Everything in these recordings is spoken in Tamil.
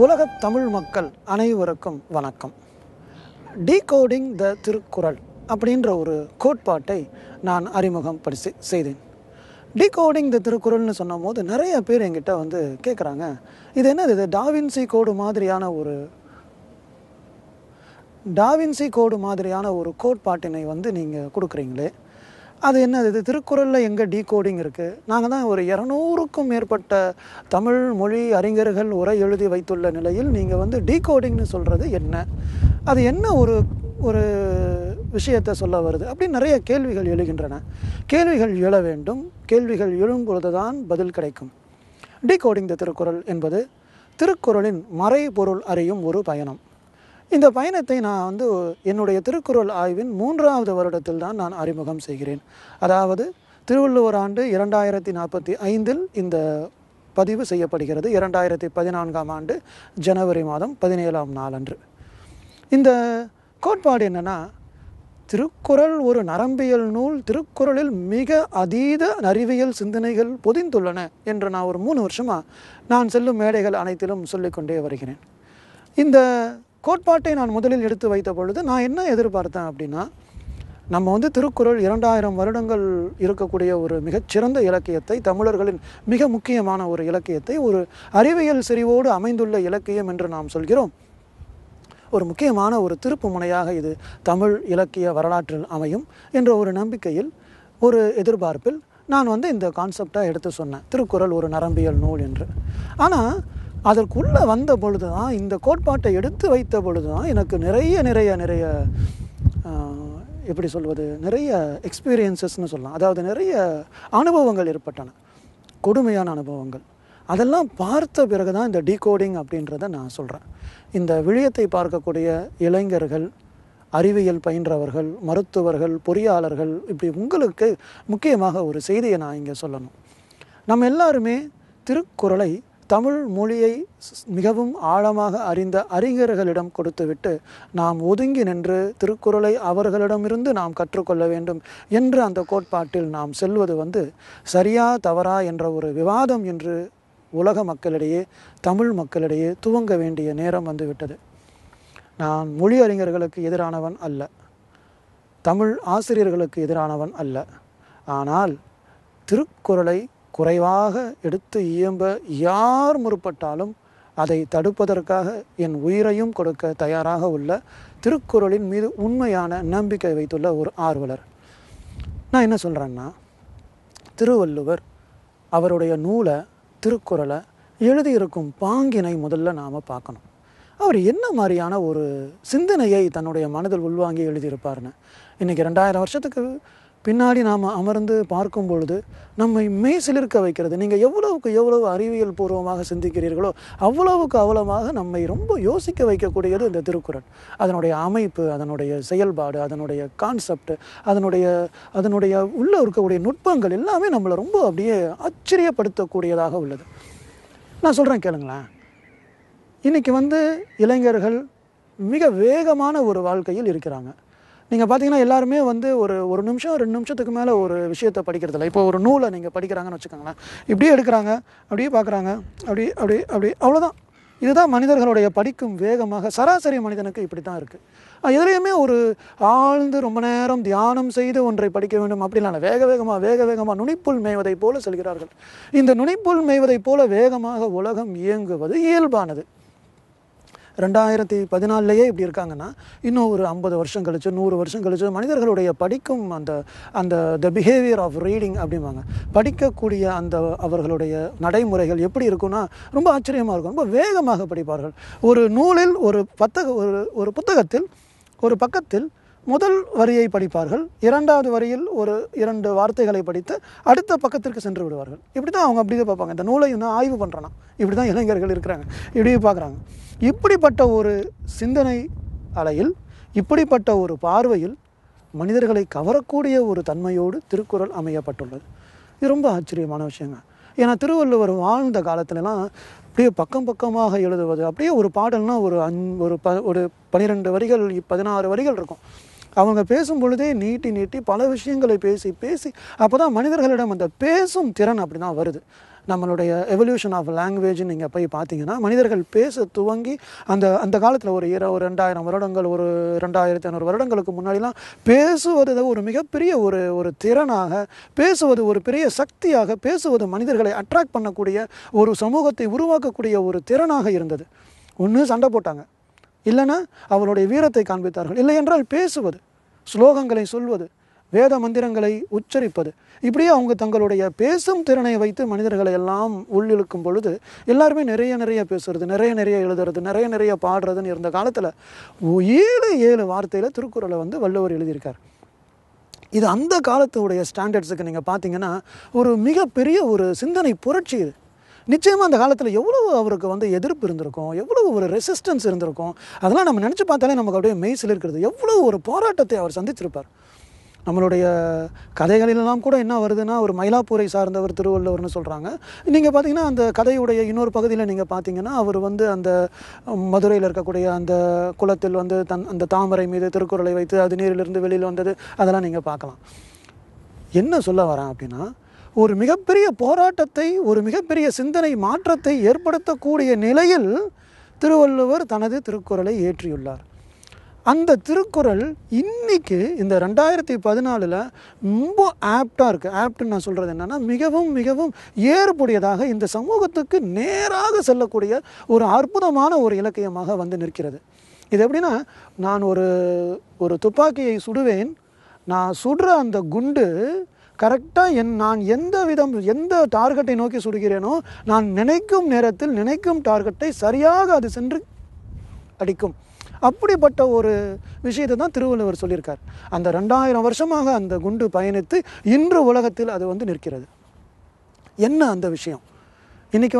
உலகத் தமிழ் மக்கள் அனைவருக்கும் வணக்கம். டீகோடிங் த திருக்குறள் அப்படின்ற ஒரு கோட்பாட்டை நான் அறிமுகம் செய்தேன். டீகோடிங் த திருக்குறள்னு சொன்னும் போது நிறைய பேர் என்கிட்ட வந்து கேட்குறாங்க, இது என்னது, இது டாவின்சி கோடு மாதிரியான ஒரு கோட்பாட்டினை வந்து நீங்கள் கொடுக்குறீங்களே, அது என்னது, இது திருக்குறளில் எங்கே டீகோடிங் இருக்குது? நாங்கள் தான் ஒரு 200க்கும் மேற்பட்ட தமிழ் மொழி அறிஞர்கள் உரை எழுதி வைத்துள்ள நிலையில் நீங்கள் வந்து டீகோடிங்னு சொல்கிறது என்ன? அது என்ன ஒரு விஷயத்தை சொல்ல வருது அப்படின்னு நிறைய கேள்விகள் எழுகின்றன. கேள்விகள் எழ வேண்டும். கேள்விகள் எழும்பொழுது தான் பதில் கிடைக்கும். டீகோடிங் த திருக்குறள் என்பது திருக்குறளின் மறைபொருள் அறியும் ஒரு பயணம். இந்த பயணத்தை நான் வந்து என்னுடைய திருக்குறள் ஆய்வின் 3வது வருடத்தில் தான் நான் அறிமுகம் செய்கிறேன். அதாவது திருவள்ளுவர் ஆண்டு 2045 இந்த பதிவு செய்யப்படுகிறது. 2014 ஆண்டு ஜனவரி மாதம் 17ஆம் நாளன்று. இந்த கோட்பாடு என்னென்னா, திருக்குறள் ஒரு நரம்பியல் நூல், திருக்குறளில் மிக அதீத அறிவியல் சிந்தனைகள் பொதிந்துள்ளன என்று நான் ஒரு 3 வருஷமாக நான் செல்லும் மேடைகள் அனைத்திலும் சொல்லிக்கொண்டே வருகிறேன். இந்த கோட்பாட்டை நான் முதலில் எடுத்து வைத்த பொழுது நான் என்ன எதிர்பார்த்தேன் அப்படின்னா, நம்ம வந்து திருக்குறள் 2000 வருடங்கள் இருக்கக்கூடிய ஒரு மிகச்சிறந்த இலக்கியத்தை, தமிழர்களின் மிக முக்கியமான ஒரு இலக்கியத்தை, ஒரு அறிவியல் செறிவோடு அமைந்துள்ள இலக்கியம் என்று நாம் சொல்கிறோம். ஒரு முக்கியமான ஒரு திருப்பு முனையாக இது தமிழ் இலக்கிய வரலாற்றில் அமையும் என்ற ஒரு நம்பிக்கையில், ஒரு எதிர்பார்ப்பில் நான் வந்து இந்த கான்செப்டாக எடுத்து சொன்னேன், திருக்குறள் ஒரு நரம்பியல் நூல் என்று. ஆனால் அதற்குள்ளே வந்த பொழுது தான், இந்த கோட்பாட்டை எடுத்து வைத்த பொழுது தான் எனக்கு நிறைய எப்படி சொல்வது, நிறைய எக்ஸ்பீரியன்சஸ்ன்னு சொல்லலாம். அதாவது நிறைய அனுபவங்கள் ஏற்பட்டன, கொடுமையான அனுபவங்கள். அதெல்லாம் பார்த்த பிறகு தான் இந்த டீகோடிங் அப்படின்றத நான் சொல்கிறேன். இந்த விழியத்தை பார்க்கக்கூடிய இளைஞர்கள், அறிவியல் பயின்றவர்கள், மருத்துவர்கள், பொறியாளர்கள், இப்படி உங்களுக்கு முக்கியமாக ஒரு செய்தியை நான் இங்கே சொல்லணும். நம்ம எல்லாருமே திருக்குறளை, தமிழ் மொழியை மிகவும் ஆழமாக அறிந்த அறிஞர்களிடம் கொடுத்துவிட்டு நாம் ஒதுங்கி நின்று திருக்குறளை அவர்களிடமிருந்து நாம் கற்றுக்கொள்ள வேண்டும் என்று அந்த கோட்பாட்டில் நாம் செல்வது வந்து சரியா தவறா என்ற ஒரு விவாதம் என்று உலக மக்களிடையே, தமிழ் மக்களிடையே துவங்க வேண்டிய நேரம் வந்துவிட்டது. நான் மொழி அறிஞர்களுக்கு எதிரானவன் அல்ல, தமிழ் ஆசிரியர்களுக்கு எதிரானவன் அல்ல. ஆனால் திருக்குறளை குறைவாக எடுத்து இயம்ப யார் முற்பட்டாலும் அதை தடுப்பதற்காக என் உயிரையும் கொடுக்க தயாராக உள்ள, திருக்குறளின் மீது உண்மையான நம்பிக்கை வைத்துள்ள ஒரு ஆர்வலர். நான் என்ன சொல்கிறேன்னா, திருவள்ளுவர் அவருடைய நூலை, திருக்குறளை எழுதியிருக்கும் பாங்கினை முதல்ல நாம் பார்க்கணும். அவர் என்ன மாதிரியான ஒரு சிந்தனையை தன்னுடைய மனதில் உள்வாங்கி எழுதியிருப்பார்னு இன்றைக்கி 2000 வருஷத்துக்கு பின்னாடி நாம் அமர்ந்து பார்க்கும் பொழுது நம்மை மெய்சிலிர்க்க வைக்கிறது. நீங்கள் எவ்வளவுக்கு எவ்வளவு அறிவியல் பூர்வமாக சிந்திக்கிறீர்களோ அவ்வளவுக்கு நம்மை ரொம்ப யோசிக்க வைக்கக்கூடியது இந்த திருக்குறள். அதனுடைய அமைப்பு, அதனுடைய செயல்பாடு, அதனுடைய கான்செப்ட், அதனுடைய உள்ளே இருக்கக்கூடிய நுட்பங்கள் எல்லாமே நம்மளை ரொம்ப அப்படியே ஆச்சரியப்படுத்தக்கூடியதாக உள்ளது. நான் சொல்கிறேன் கேளுங்களேன். இன்றைக்கி வந்து இளைஞர்கள் மிக வேகமான ஒரு வாழ்க்கையில் இருக்கிறாங்க. நீங்கள் பார்த்தீங்கன்னா எல்லாருமே வந்து ஒரு நிமிஷம் 2 நிமிஷத்துக்கு மேலே ஒரு விஷயத்தை படிக்கிறதில்ல. இப்போ ஒரு நூலை நீங்கள் படிக்கிறாங்கன்னு வச்சுக்கோங்களேன், இப்படியே எடுக்கிறாங்க, அப்படியே பார்க்குறாங்க, அப்படி அவ்வளோதான். இதுதான் மனிதர்களுடைய படிக்கும் வேகமாக. சராசரி மனிதனுக்கு இப்படி தான் இருக்குது. எதுலேயுமே ஒரு ஆழ்ந்து ரொம்ப நேரம் தியானம் செய்து ஒன்றை படிக்க வேண்டும் அப்படிலாம் வேக வேகமாக நுனிப்புல் மேய்வதை போல செல்கிறார்கள். இந்த நுனிப்புல் மேய்வதை போல வேகமாக உலகம் இயங்குவது இயல்பானது. 2014 இப்படி இருக்காங்கன்னா, இன்னும் ஒரு 50 வருஷம் கழிச்சு, 100 வருஷம் கழிச்சு மனிதர்களுடைய படிக்கும் அந்த த பிஹேவியர் ஆஃப் ரீடிங் அப்படிம்பாங்க, படிக்கக்கூடிய அந்த அவர்களுடைய நடைமுறைகள் எப்படி இருக்குன்னா ரொம்ப ஆச்சரியமாக இருக்கும். ரொம்ப வேகமாக படிப்பார்கள். ஒரு நூலில் ஒரு புத்தகத்தில் ஒரு பக்கத்தில் முதல் வரியை படிப்பார்கள், 2வது வரியில் ஒரு 2 வார்த்தைகளை படித்து அடுத்த பக்கத்திற்கு சென்று விடுவார்கள். இப்படி தான் அவங்க அப்படியே பார்ப்பாங்க. இந்த நூலை இன்னும் ஆய்வு பண்ணுறேன்னா இப்படி தான் இளைஞர்கள் இருக்கிறாங்க, இப்படியே பார்க்குறாங்க. இப்படிப்பட்ட ஒரு சிந்தனை அலையில், இப்படிப்பட்ட ஒரு பார்வையில் மனிதர்களை கவரக்கூடிய ஒரு தன்மையோடு திருக்குறள் அமையப்பட்டுள்ளது. இது ரொம்ப ஆச்சரியமான விஷயங்க. ஏன்னா திருவள்ளுவர் வாழ்ந்த காலத்துலலாம் அப்படியே பக்கமாக எழுதுவது, அப்படியே ஒரு பாடல்னால் ஒரு 12 வரிகள் 16 வரிகள் இருக்கும். அவங்க பேசும் பொழுதே நீட்டி பல விஷயங்களை பேசி அப்போ தான் மனிதர்களிடம் அந்த பேசும் திறன் அப்படி தான் வருது. நம்மளுடைய எவல்யூஷன் ஆஃப் லாங்குவேஜ் நீங்கள் போய் பார்த்தீங்கன்னா மனிதர்கள் பேச துவங்கி அந்த காலத்தில் ஒரு 2000 வருடங்கள், ஒரு 2500 வருடங்களுக்கு முன்னாடிலாம் பேசுவது ஒரு மிகப்பெரிய ஒரு திறனாக, பேசுவது ஒரு பெரிய சக்தியாக, பேசுவது மனிதர்களை அட்ராக்ட் பண்ணக்கூடிய ஒரு சமூகத்தை உருவாக்கக்கூடிய ஒரு திறனாக இருந்தது. ஒன்று சண்டை போட்டாங்க, இல்லைன்னா அவருடைய வீரத்தை காண்பித்தார்கள், இல்லை என்றால் பேசுவது, ஸ்லோகங்களை சொல்வது, வேத மந்திரங்களை உச்சரிப்பது, இப்படியே அவங்க தங்களுடைய பேசும் திறனை வைத்து மனிதர்களை எல்லாம் உள்ளிழுக்கும் பொழுது எல்லாருமே நிறைய பேசுறது, நிறைய எழுதுறது, நிறைய பாடுறதுன்னு இருந்த காலத்தில் 7 வார்த்தையில் திருக்குறளை வள்ளுவர் எழுதியிருக்கார். இது அந்த காலத்துடைய ஸ்டாண்டர்ட்ஸுக்கு நீங்கள் பார்த்தீங்கன்னா ஒரு மிகப்பெரிய ஒரு சிந்தனை புரட்சி. இது நிச்சயமாக அந்த காலத்தில் எவ்வளவு அவருக்கு எதிர்ப்பு இருந்திருக்கும், எவ்வளவு ஒரு ரெசிஸ்டன்ஸ் இருந்திருக்கும், அதெல்லாம் நம்ம நினச்சி பார்த்தாலே நமக்கு அப்படியே மெய்சில் இருக்கிறது. எவ்வளோ ஒரு போராட்டத்தை அவர் சந்திச்சிருப்பார். நம்மளுடைய கதைகளிலெல்லாம் கூட என்ன வருதுன்னா, ஒரு மயிலாப்பூரை சார்ந்தவர் திருவள்ளுவர்னு சொல்கிறாங்க. நீங்கள் பார்த்தீங்கன்னா அந்த கதையுடைய இன்னொரு பகுதியில் நீங்கள் பார்த்தீங்கன்னா அவர் அந்த மதுரையில் இருக்கக்கூடிய அந்த குளத்தில் அந்த தாமரை மீது திருக்குறளை வைத்து அது நீரிலிருந்து வெளியில் வந்தது, அதெல்லாம் நீங்கள் பார்க்கலாம். என்ன சொல்ல வரேன் அப்படின்னா, ஒரு மிகப்பெரிய போராட்டத்தை, ஒரு மிகப்பெரிய சிந்தனை மாற்றத்தை ஏற்படுத்தக்கூடிய நிலையில் திருவள்ளுவர் தனது திருக்குறளை இயற்றியுள்ளார். அந்த திருக்குறள் இன்னைக்கு இந்த 2014 ரொம்ப ஆப்டாக இருக்குது. ஆப்டுன்னு நான் சொல்கிறது என்னென்னா, மிகவும் ஏற்புடையதாக இந்த சமூகத்துக்கு நேராக செல்லக்கூடிய ஒரு அற்புதமான ஒரு இலக்கியமாக நிற்கிறது. இது எப்படின்னா, நான் ஒரு துப்பாக்கியை சுடுவேன், நான் சுடுற அந்த குண்டு கரெக்டாக நான் எந்த டார்கெட்டை நோக்கி சுடுகிறேனோ, நான் நினைக்கும் நேரத்தில் நினைக்கும் டார்கெட்டை சரியாக அது சென்று அடிக்கும். அப்படிப்பட்ட ஒரு விஷயத்தை தான் திருவள்ளுவர் சொல்லியிருக்கார். அந்த 2000 வருஷமாக அந்த குண்டு பயணித்து இன்று உலகத்தில் அது நிற்கிறது. என்ன அந்த விஷயம்? இன்றைக்கி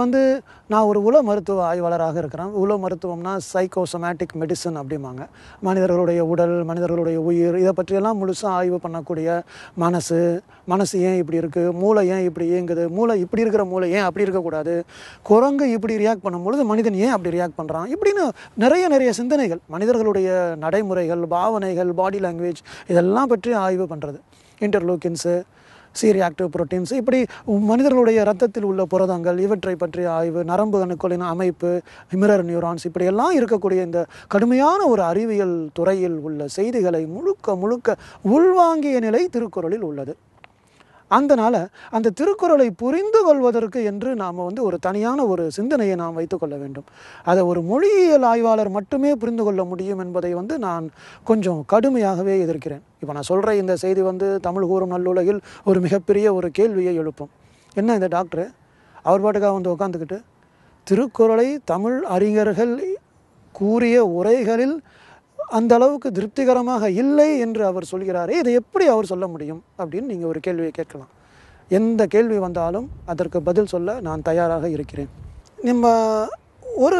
நான் ஒரு உள மருத்துவ ஆய்வாளராக இருக்கிறேன். உள மருத்துவம்னா சைக்கோசோமேட்டிக் மெடிசன் அப்படிம்பாங்க. மனிதர்களுடைய உடல், மனிதர்களுடைய உயிர், இதை பற்றியெல்லாம் முழுசாக ஆய்வு பண்ணக்கூடிய மனசு ஏன் இப்படி இருக்குது, மூளை ஏன் இப்படி இயங்குது, மூளை இப்படி இருக்கிற மூளை ஏன் அப்படி இருக்கக்கூடாது, குரங்கு இப்படி ரியாக்ட் பண்ணும்பொழுது மனிதன் ஏன் அப்படி ரியாக்ட் பண்ணுறான், இப்படின்னு நிறைய சிந்தனைகள், மனிதர்களுடைய நடைமுறைகள், பாவனைகள், பாடி லாங்குவேஜ், இதெல்லாம் பற்றி ஆய்வு பண்ணுறது. இன்டர்லூக்கின்ஸு, சீரியாக்டிவ் புரோட்டீன்ஸ், இப்படி மனிதர்களுடைய இரத்தத்தில் உள்ள புரதங்கள், இவற்றை பற்றிய ஆய்வு, நரம்பு அணுக்களின் அமைப்பு, மிரர் நியூரான்ஸ், இப்படியெல்லாம் இருக்கக்கூடிய இந்த கடுமையான ஒரு அறிவியல் துறையில் உள்ள செய்திகளை முழுக்க உள்வாங்கிய நிலை திருக்குறளில் உள்ளது. அதனால் அந்த திருக்குறளை புரிந்து கொள்வதற்கு என்று நாம் ஒரு தனியான ஒரு சிந்தனையை நாம் வைத்துக்கொள்ள வேண்டும். அதை ஒரு மொழியியல் ஆய்வாளர் மட்டுமே புரிந்து கொள்ள முடியும் என்பதை நான் கொஞ்சம் கடுமையாகவே எதிர்க்கிறேன். இப்போ நான் சொல்கிற இந்த செய்தி தமிழ் கூறும் நல்லுலகில் ஒரு மிகப்பெரிய ஒரு கேள்வியை எழுப்பும். என்ன இந்த டாக்டரு அவர் பாட்டுக்காக உட்காந்துக்கிட்டு திருக்குறளை தமிழ் அறிஞர்கள் கூறிய உரைகளில் அந்த அளவுக்கு திருப்திகரமாக இல்லை என்று அவர் சொல்கிறாரே, இதை எப்படி அவர் சொல்ல முடியும் அப்படின்னு நீங்கள் ஒரு கேள்வியை கேட்கலாம். எந்த கேள்வி வந்தாலும் அதற்கு பதில் சொல்ல நான் தயாராக இருக்கிறேன். நம்ம ஒரு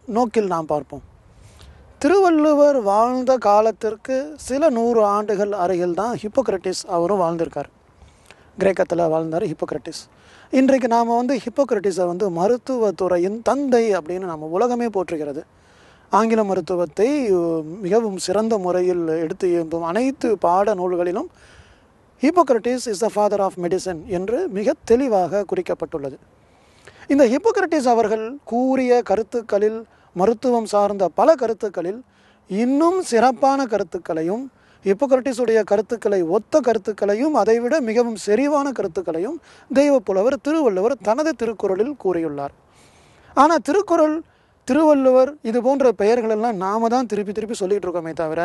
நோக்கில் நாம் பார்ப்போம். திருவள்ளுவர் வாழ்ந்த காலத்திற்கு சில 100 ஆண்டுகள் அருகில் தான் ஹிப்போக்ரட்டிஸ் அவரும் வாழ்ந்திருக்கார். கிரேக்கத்தில் வாழ்ந்தார் ஹிப்போக்ரட்டிஸ். இன்றைக்கு நாம் ஹிப்போக்ரட்டிஸை மருத்துவத்துறையின் தந்தை அப்படின்னு நம்ம உலகமே போற்றுகிறது. ஆங்கில மருத்துவத்தை மிகவும் சிறந்த முறையில் எடுத்து இயம்பும் அனைத்து பாட நூல்களிலும் Hippocrates is the father of medicine என்று மிக தெளிவாக குறிக்கப்பட்டுள்ளது. இந்த ஹிப்போக்ரட்டிஸ் அவர்கள் கூறிய கருத்துக்களில், மருத்துவம் சார்ந்த பல கருத்துக்களில் இன்னும் சிறப்பான கருத்துக்களையும், ஹிப்போக்ரட்டிஸுடைய கருத்துக்களை ஒத்த கருத்துக்களையும், அதைவிட மிகவும் செறிவான கருத்துக்களையும் தெய்வப்புலவர் திருவள்ளுவர் தனது திருக்குறளில் கூறியுள்ளார். ஆனால் திருவள்ளுவர் இது போன்ற பெயர்களெல்லாம் நாம தான் திருப்பி சொல்லிகிட்டு இருக்கோமே தவிர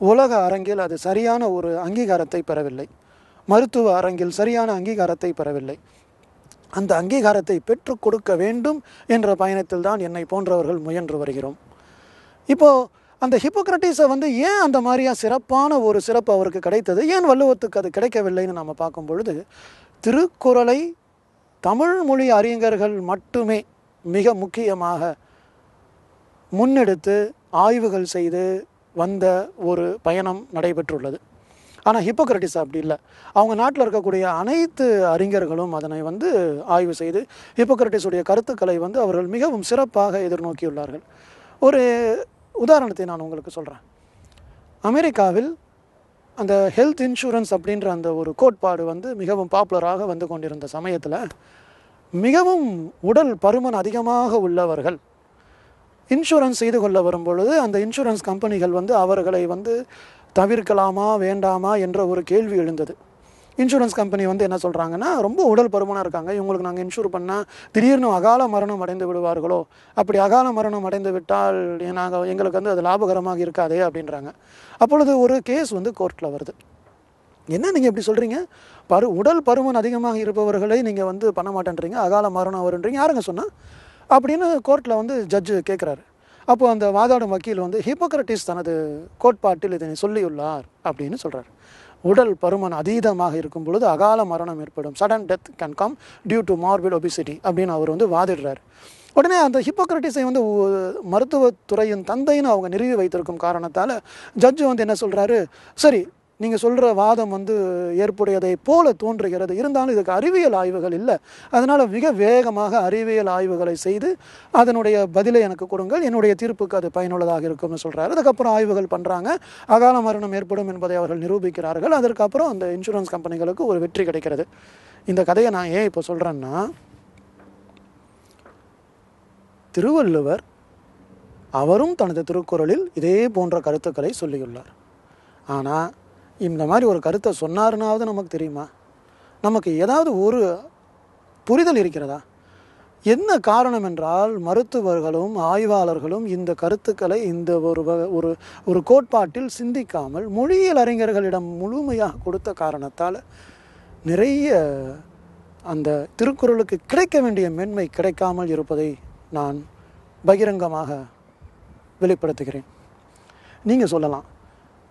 உலக அரங்கில் அது சரியான ஒரு அங்கீகாரத்தை பெறவில்லை. மருத்துவ அரங்கில் சரியான அங்கீகாரத்தை பெறவில்லை. அந்த அங்கீகாரத்தை பெற்றுக் கொடுக்க வேண்டும் என்ற பயணத்தில் தான் என்னை போன்றவர்கள் முயன்று வருகிறோம். இப்போது அந்த ஹிப்போக்ரட்டிஸை ஏன் அந்த மாதிரியா சிறப்பான ஒரு சிறப்பு அவருக்கு கிடைத்தது, ஏன் வள்ளுவத்துக்கு அது கிடைக்கவில்லைன்னு நம்ம பார்க்கும் பொழுது, திருக்குறளை தமிழ் மொழி அறிஞர்கள் மட்டுமே மிக முக்கியமாக முன்னெடுத்து ஆய்வுகள் செய்து வந்த ஒரு பயணம் நடைபெற்றுள்ளது. ஆனால் ஹிப்போக்ரட்டிஸ் அப்படி இல்லை. அவங்க நாட்டில் இருக்கக்கூடிய அனைத்து அறிஞர்களும் அதனை ஆய்வு செய்து ஹிப்போக்ரட்டிஸுடைய கருத்துக்களை அவர்கள் மிகவும் சிறப்பாக எதிர்நோக்கியுள்ளார்கள். ஒரு உதாரணத்தை நான் உங்களுக்கு சொல்கிறேன். அமெரிக்காவில் அந்த ஹெல்த் இன்சூரன்ஸ் அப்படின்ற அந்த ஒரு கோட்பாடு மிகவும் பாப்புலராக கொண்டிருந்த சமயத்தில் மிகவும் உடல் பருமன் அதிகமாக உள்ளவர்கள் இன்சூரன்ஸ் செய்து கொள்ள வரும் பொழுது அந்த இன்சூரன்ஸ் கம்பெனிகள் அவர்களை தவிர்க்கலாமா வேண்டாமா என்ற ஒரு கேள்வி எழுந்தது. இன்சூரன்ஸ் கம்பெனி என்ன சொல்கிறாங்கன்னா, ரொம்ப உடல் பருமனாக இருக்காங்க, இவங்களுக்கு நாங்கள் இன்சூர் பண்ணால் திடீர்னு அகால மரணம் அடைந்து விடுவார்களோ, அப்படி அகால மரணம் அடைந்து விட்டால் எங்களுக்கு அது லாபகரமாக இருக்காதே அப்படின்றாங்க. அப்பொழுது ஒரு கேஸ் கோர்ட்டில் வருது. என்ன நீங்கள் எப்படி சொல்கிறீங்க, உடல் பருமன் அதிகமாக இருப்பவர்களை நீங்கள் பண்ண மாட்டேன்றீங்க, அகால மரணம் வருன்றீங்க, யாருங்க சொன்னால் அப்படின்னு கோர்ட்டில் ஜட்ஜு கேட்குறாரு. அப்போது அந்த வாதாடும் வக்கீல் ஹிப்போக்ரட்டிஸ் தனது கோட்பாட்டில் இதனை சொல்லியுள்ளார் அப்படின்னு சொல்கிறார். உடல் பருமன் அதீதமாக இருக்கும் பொழுது அகால மரணம் ஏற்படும், sudden death can come due to morbid obesity அப்படின்னு அவர் வாதிடுறார். உடனே அந்த ஹிப்போக்ரட்டிஸை மருத்துவத்துறையின் தந்தைன்னு அவங்க நிறுவி வைத்திருக்கும் காரணத்தால் ஜட்ஜு என்ன சொல்கிறாரு, சரி நீங்கள் சொல்கிற வாதம் ஏற்புடையதை போல தோன்றுகிறது, இருந்தாலும் இதுக்கு அறிவியல் ஆய்வுகள் இல்லை, அதனால் மிக வேகமாக அறிவியல் ஆய்வுகளை செய்து அதனுடைய பதிலை எனக்கு கொடுங்கள், என்னுடைய தீர்ப்புக்கு அது பயனுள்ளதாக இருக்கும்னு சொல்கிறாரு. அதுக்கப்புறம் ஆய்வுகள் பண்ணுறாங்க, அகால மரணம் ஏற்படும் என்பதை அவர்கள் நிரூபிக்கிறார்கள். அதற்கப்புறம் அந்த இன்சூரன்ஸ் கம்பெனிகளுக்கு ஒரு வெற்றி கிடைக்கிறது. இந்த கதையை நான் ஏன் இப்போ சொல்கிறேன்னா, திருவள்ளுவர் அவரும் தனது திருக்குறளில் இதே போன்ற கருத்துக்களை சொல்லியுள்ளார். ஆனால் இந்த மாதிரி ஒரு கருத்தை சொன்னாருனாவது நமக்கு தெரியுமா, நமக்கு ஏதாவது ஒரு புரிதல் இருக்கிறதா? என்ன காரணம் என்றால், மருத்துவர்களும் ஆய்வாளர்களும் இந்த கருத்துக்களை இந்த ஒரு கோட்பாட்டில் சிந்திக்காமல் மொழியியல் அறிஞர்களிடம் முழுமையாக கொடுத்த காரணத்தால் நிறைய அந்த திருக்குறளுக்கு கிடைக்க வேண்டிய மேன்மை கிடைக்காமல் இருப்பதை நான் பகிரங்கமாக வெளிப்படுத்துகிறேன். நீங்கள் சொல்லலாம்,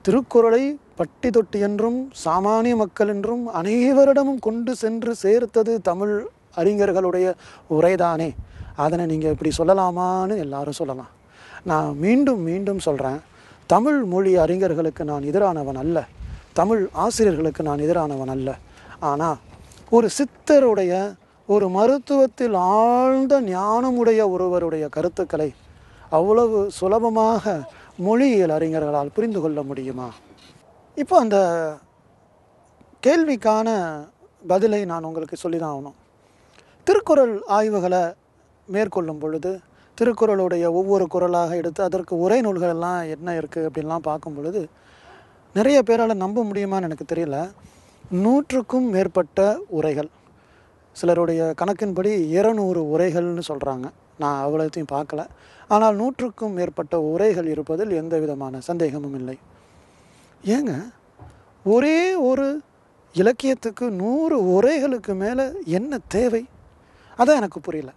திருக்குறளை பட்டி தொட்டி என்றும் சாமானிய மக்கள் என்றும் அனைவரிடமும் கொண்டு சென்று சேர்த்தது தமிழ் அறிஞர்களுடைய உரைதானே, அதனை நீங்கள் இப்படி சொல்லலாமான்னு எல்லாரும் சொல்லலாம். நான் மீண்டும் மீண்டும் சொல்கிறேன், தமிழ் மொழி அறிஞர்களுக்கு நான் எதிரானவன் அல்ல, தமிழ் ஆசிரியர்களுக்கு நான் எதிரானவன் அல்ல. ஆனால் ஒரு சித்தருடைய, ஒரு மருத்துவத்தில் ஆழ்ந்த ஞானமுடைய ஒருவருடைய கருத்துக்களை அவ்வளவு சுலபமாக மொழியியல் அறிஞர்களால் புரிந்து கொள்ள முடியுமா? இப்போ அந்த கேள்விக்கான பதிலை நான் உங்களுக்கு சொல்லி தான் ஆகணும். திருக்குறள் ஆய்வுகளை மேற்கொள்ளும் பொழுது திருக்குறளுடைய ஒவ்வொரு குறளாக எடுத்து அதற்கு உரை நூல்களெல்லாம் என்ன இருக்குது அப்படின்லாம் பார்க்கும் பொழுது நிறைய பேரால் நம்ப முடியுமான்னு எனக்கு தெரியல. 100க்கும் மேற்பட்ட உரைகள், சிலருடைய கணக்கின்படி 200 உரைகள்னு சொல்கிறாங்க. நான் அவ்வளோத்தையும் பார்க்கல. ஆனால் 100க்கும் மேற்பட்ட உரைகள் இருப்பதில் எந்த விதமான சந்தேகமும் இல்லை. ஏங்க, ஒரே ஒரு இலக்கியத்துக்கு 100 உரைகளுக்கு மேலே என்ன தேவை? அதான் எனக்கு புரியல.